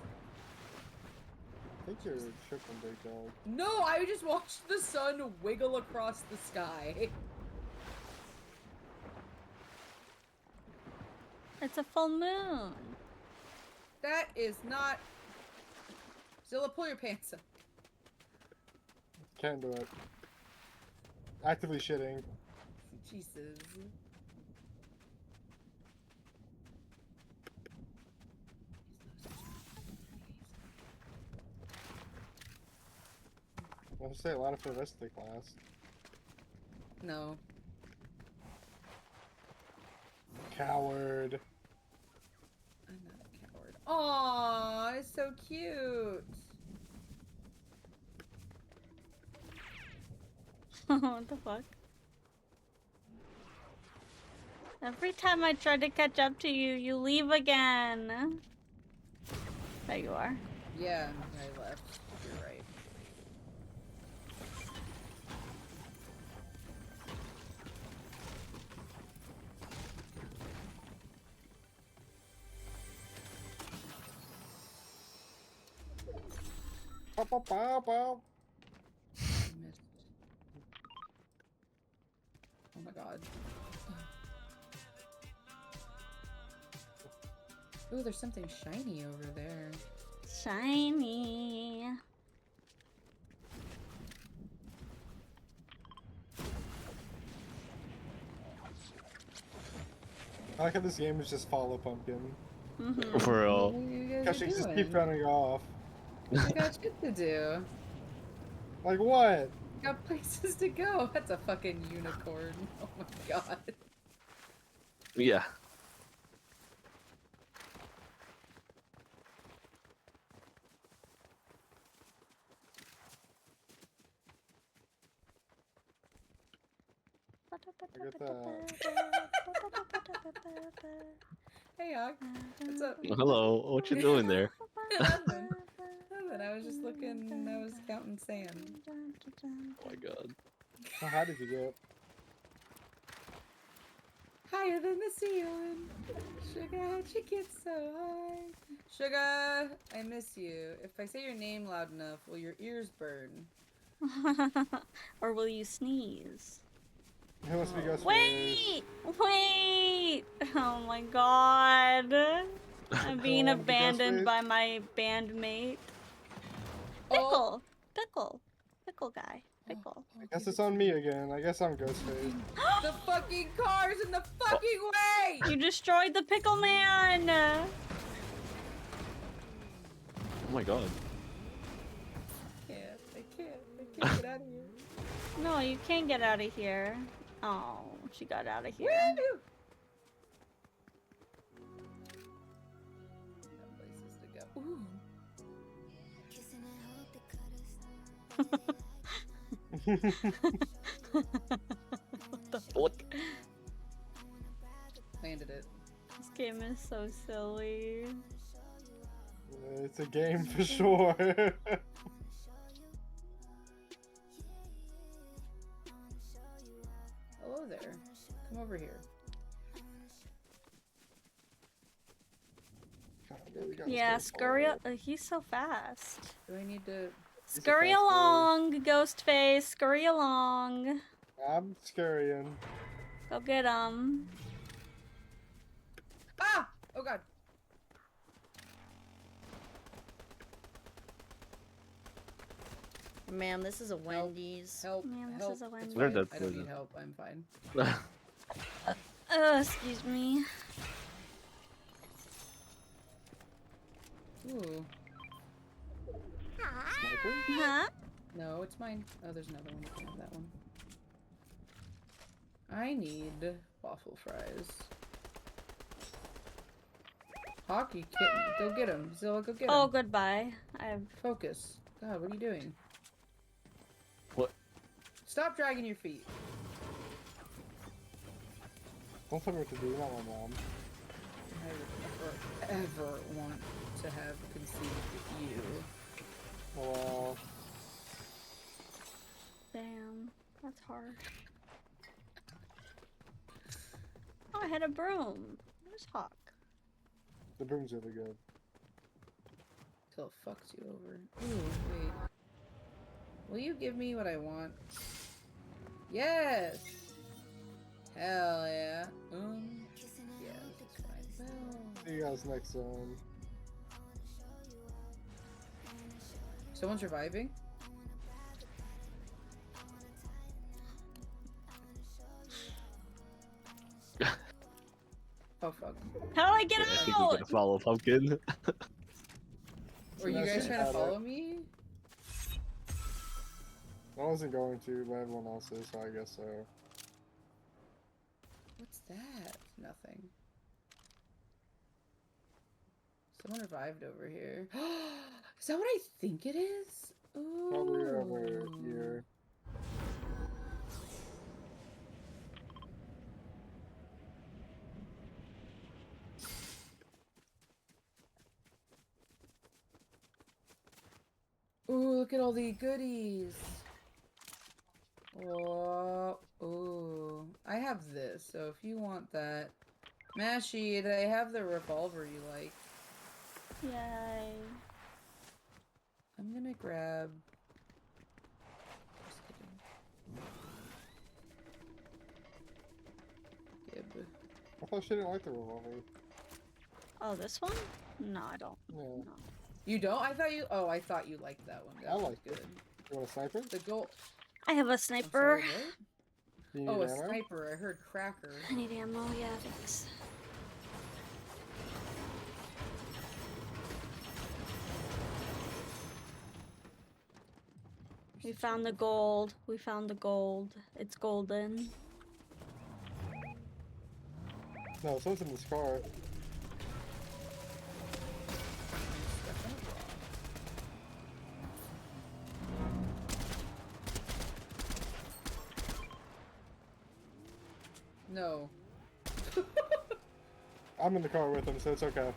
I think you're tripping, big dog. No, I just watched the sun wiggle across the sky. It's a full moon. That is not... Zilla, pull your pants up. Can't do it. Actively shitting. Jesus. I have to say a lot for the rest of the class. No. Coward. I'm not a coward. Aw, it's so cute. What the fuck? Every time I try to catch up to you, you leave again. There you are. Yeah, I left. You're right. Pow, pow, pow, pow. I missed. Oh my god. Ooh, there's something shiny over there. Shiny. I like how this game is just follow pumpkin. Mm-hmm. For real. What are you guys Because she just keep doing? running off. I got shit to do. Like what? Got places to go. That's a fucking unicorn. Oh my god. Yeah. Hey, Og. What's up? Hello. What you doing there? Nothing. Nothing. I was just looking. I was counting sand. Oh my god. How high did you get? Higher than the ceiling. Sugar, how'd you get so high? Sugar, I miss you. If I say your name loud enough, will your ears burn? Or will you sneeze? Who wants to be Ghost Wait! Wait! Oh my god. I'm being Wanna be abandoned Ghostface? by my bandmate. Pickle! Pickle! Pickle guy. Pickle. I guess it's on me again. I guess I'm Ghostface. The fucking car's in the fucking way! You destroyed the pickle man! Oh my god. I can't get out of here. No, you can't get out of here. Oh, she got out of here. Woo! Got places to go. Ooh. What? Landed it. This game is so silly. It's a game for sure. Hello there. Come over here. God, we gotta Yeah, stay scurry. forward. He's so fast. Do I need to... Scurry fast along, Ghostface. Scurry along. I'm scurrying. Go get him. Ah! Oh god. Ma'am, this is a Wendy's. Help. Man, this help. is a It's Wendy's. Where fine. the- I don't need help. I'm fine. Excuse me. Ooh. Sniper? Huh? No, it's mine. Oh, there's another one. I can have that one. I need waffle fries. Hockey kitten. Go get him. Zilla, go get him. Oh, goodbye. I have. Focus. God, what are you doing? What? Stop dragging your feet. Don't tell me what to do. You're not my mom. I would never, ever want to have conceived you. Well, Damn. That's hard. Oh, I had a broom. Where's Hawk? the broom's really good. Till it fucks you over. Ooh, wait. Will you give me what I want? Yes! Hell yeah. Yeah, this is fine. Well, See you guys next time. someone's reviving? Oh fuck. How do I get I think we out? gotta follow Pumpkin. Were you guys trying to follow me? I wasn't going to, but everyone else is, so I guess so. What's that? Nothing. Someone revived over here. Is that what I think it is? Ooh. Probably over here. Ooh, look at all the goodies. Whoa. Ooh. I have this, so if you want that. Mashy, they have the revolver you like. Yay. I'm gonna grab... Just kidding. Gib. I thought she didn't like the revolver. Oh, this one? No, I don't. Yeah. No. You don't? I thought you... Oh, I thought you liked that one. That I was liked good. You want a sniper? The gold... I have a I'm sniper. sorry, what? Do you Oh, need a ammo? sniper. I heard cracker. I need ammo, yeah, thanks. We found the gold. We found the gold. It's golden. No, someone's in this car. No. I'm in the car with him, so it's okay.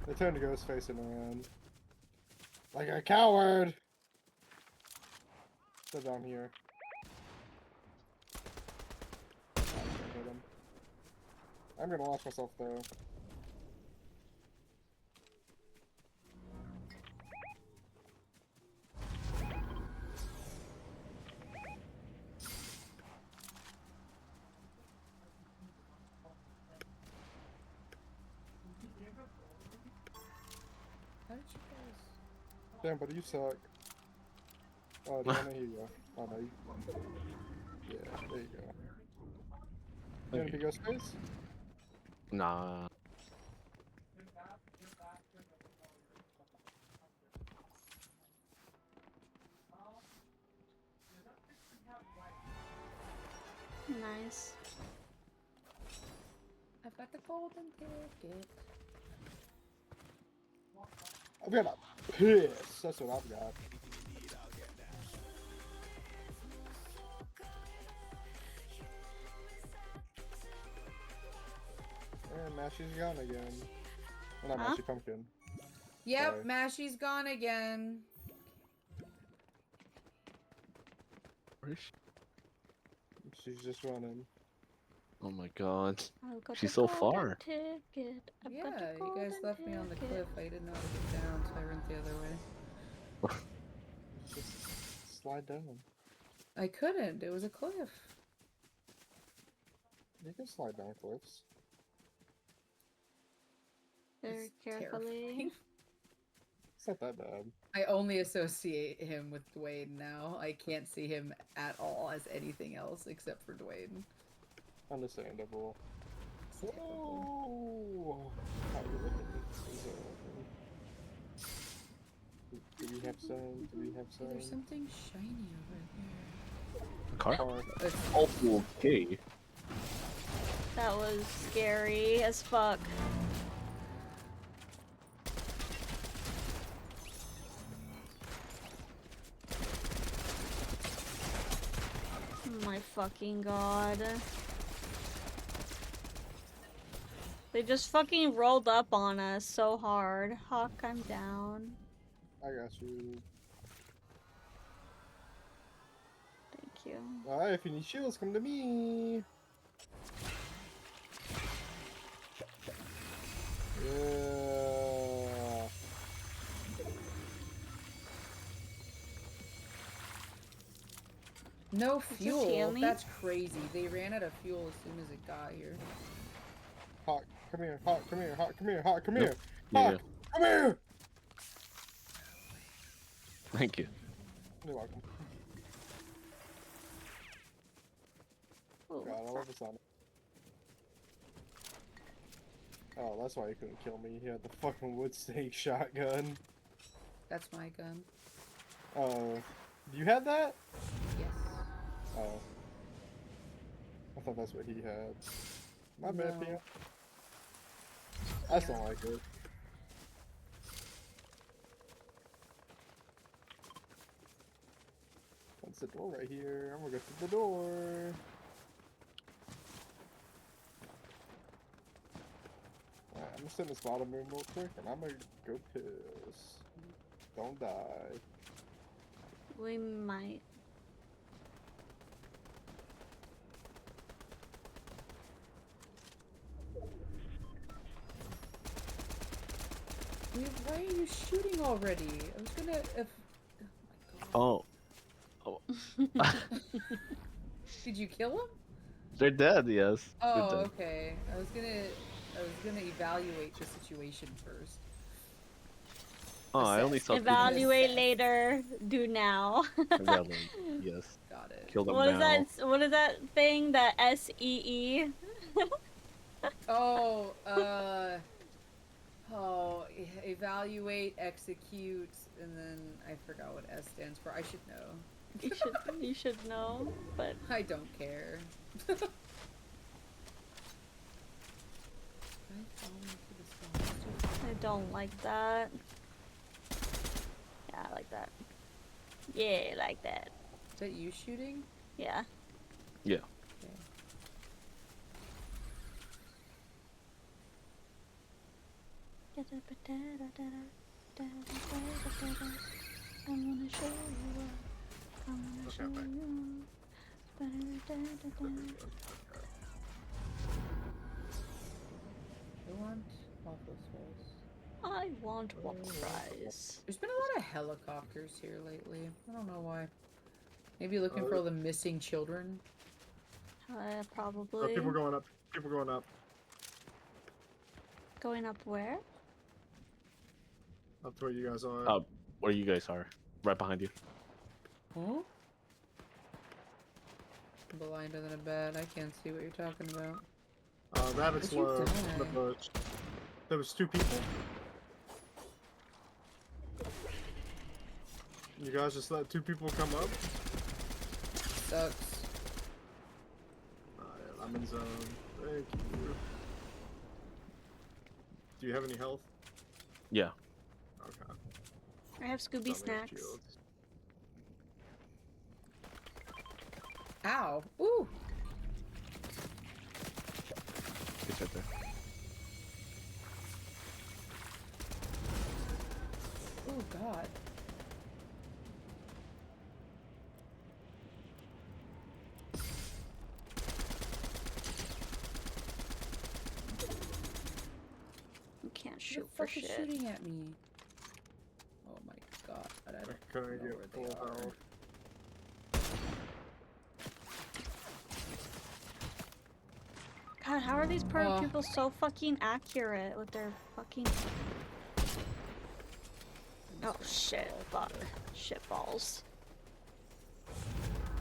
They turned to ghost facing around. Like a coward! They're down here. I can't hit him. I'm gonna watch myself though. How did you guys... Damn, but you suck. Oh, Diana, here you go. Oh, no, you... Yeah, there you go. You want to go space? Nah. Nice. I've got the golden ticket. I've got a piss. That's what I've got. And Mashy's gone again. Well, not Huh? Mashy, Pumpkin. Yep, Sorry. Mashy's gone again. Where is she? She's just running. Oh my god. I've got She's the so golden far. Ticket. I've Yeah, got the you guys golden left me on the ticket. cliff. I didn't know how to get down, so I went the other way. Just slide down. I couldn't. It was a cliff. You can slide down cliffs. Very It's carefully. terrifying. It's not that bad. I only associate him with Dwayne now. I can't see him at all as anything else except for Dwayne. Understandable. Understandable. Whoa! How you looking? Do we have some? Do we have some? There's something shiny over there. A car? Car. It's Oh, okay. That was scary as fuck. Oh my fucking god. They just fucking rolled up on us so hard. Hawk, I'm down. I got you. Thank you. Alright, if you need shields, come to me. Yeah. no Does this heal fuel. me? That's crazy. They ran out of fuel as soon as it got here. come here, Hawk, come here, Hawk, come here, Hawk, come Nope. here, Yeah. Hawk, come here. Thank you. You're welcome. Ooh, God, I what's love that? the Sonic. Oh, that's why he couldn't kill me. He had the fucking wood stake shotgun. That's my gun. Oh, you had that? Yes. Oh, I thought that's what he had. My bad, No. Pia. I just don't like it. That's the door right here. I'm gonna go through the door. Alright, I'm gonna sit in this bottom room real quick and I'm gonna go piss. Don't die. We might. Dude, why are you shooting already? I was gonna. If... Oh. Did you kill him? They're dead, yes. They're Oh, dead. okay. I was gonna evaluate the situation first. Oh, I only saw two Evaluate later. Do now. Evaluate, yes. Got it. Kill them What is now. that? What is that thing? That SEE? Oh, evaluate, execute, and then I forgot what S stands for. I should know. You should know, but I don't care. I don't like that. Yeah, I like that. Yeah, like that. Is that you shooting? Yeah. Yeah. Okay. I wanna show you up. I wanna show you. I want waffle sauce. I want waffle fries. There's been a lot of helicopters here lately. I don't know why. Maybe looking for all the missing children. Probably. People going up. People going up. Going up where? Up to where you guys are. Where you guys are. Right behind you. Huh? Blinder than a bat. I can't see what you're talking about. Rabbits What'd you were die? in the bush. There was 2 people. You guys just let 2 people come up? Sucks. Yeah, I'm in zone. Thank you. Do you have any health? Yeah. Okay. I have Scooby Tell me if snacks. shields. Ow. Ooh. It's right there. Oh God. You can't Who shoot the for fuck is shit. shooting at me? Oh my God. I don't Couldn't know get where full they are. health. God, how are these Oh. people so fucking accurate with their fucking... Oh shit, fuck. Shit balls.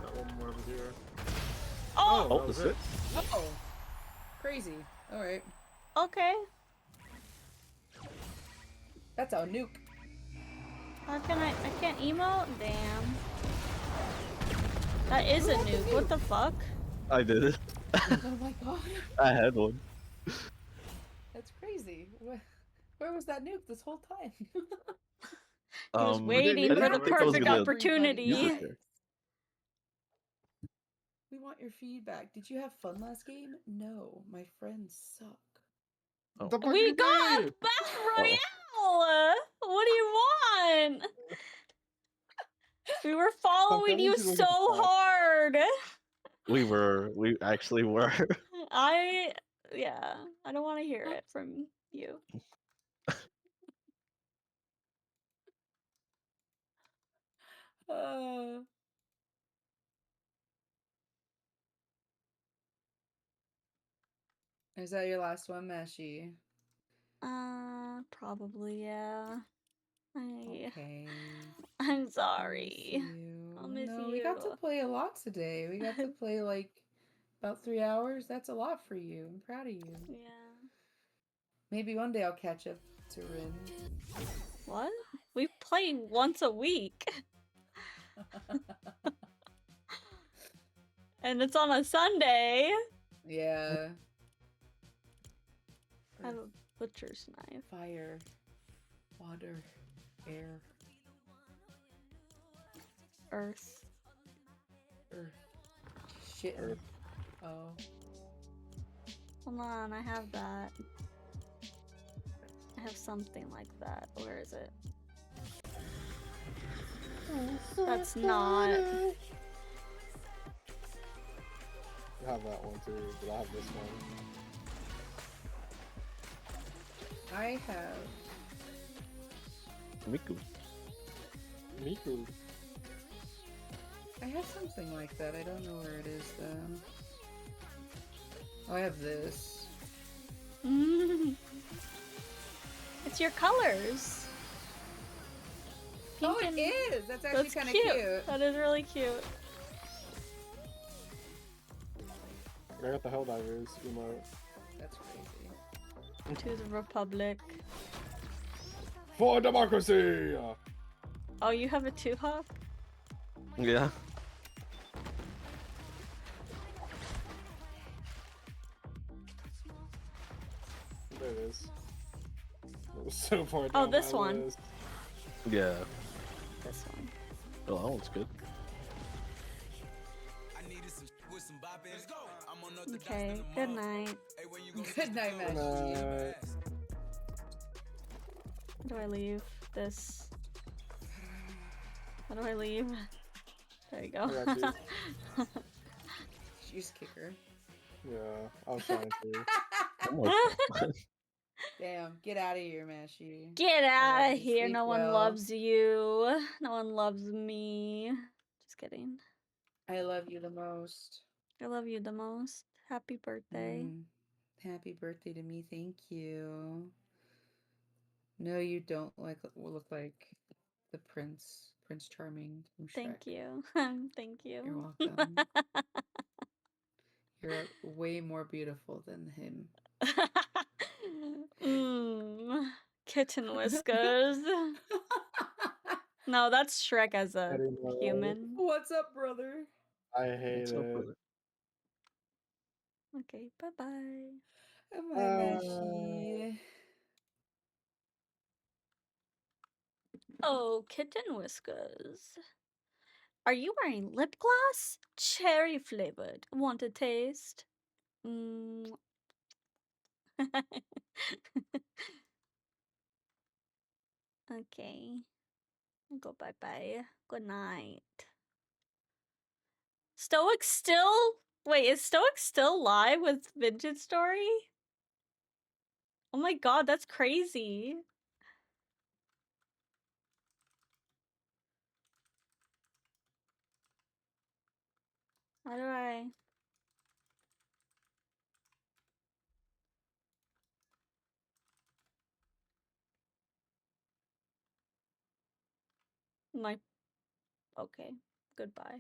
Got one more over here. Oh! Oh, that was is it? Oh. Crazy. Alright. Okay. That's a nuke. How can I can't emote? Damn. That is a nuke. What the fuck? I did it. Oh my God. I had one. That's crazy. Where was that nuke this whole time? He was I waiting didn't for the think I was perfect gonna opportunity. use it there. We want your feedback. Did you have fun last game? No, my friends suck. Oh. The fuck We you got a did? battle royale! What do you want? We were following you Sometimes you so look at the hard. We actually were. Yeah, I don't want to hear it from you. Is that your last one, Meshi? Probably, yeah. Okay. I'm I'll miss sorry. you. I'll miss No, we got to you. play a lot today. We got to play like about 3 hours. That's a lot for you. I'm proud of you. Yeah. Maybe one day I'll catch up to Rin. What? We play once a week. And it's on a Sunday. Yeah. I have a butcher's knife. Fire, water, air, Earth. earth, shit. Earth. Oh. Hold on, I have that. I have something like that. Where is it? That's not. I have that one too, but I have this one. I have. Miku. Miku. I have something like that. I don't know where it is though. Oh, I have this. It's your colors. Oh, Pink it and- is. That's actually That's kind of cute. cute. That is really cute. I got the Helldivers emote. That's crazy. To the Republic. For democracy! Oh, you have a 2-hop? Yeah. There it is. It was so far Oh, down this my one. list. Yeah. This one. Oh, that one's good. Okay, good night. Good night, Meshi. How do I leave this? How do I leave? There you go. I got you. You just kick her. Yeah, I was trying to. Damn, get out of here, Meshi. Get I out love of you. here. Sleep No one well. loves you. No one loves me. Just kidding. I love you the most. I love you the most. Happy birthday. Happy birthday to me. Thank you. No, you don't look like the Prince Charming from Shrek. Thank you. Thank you. You're welcome. You're way more beautiful than him. Kitten whiskers. No, that's Shrek as a human. What's up, brother? I hate So it. good. Okay, bye-bye. Bye, Meshi. Oh, kitten whiskers. Are you wearing lip gloss? Cherry flavored. Want a taste? Okay. Go bye-bye. Good night. Stoic still? Wait, is Stoic still live with Vintage Story? Oh my god, that's crazy. How do I... My... Okay. Goodbye.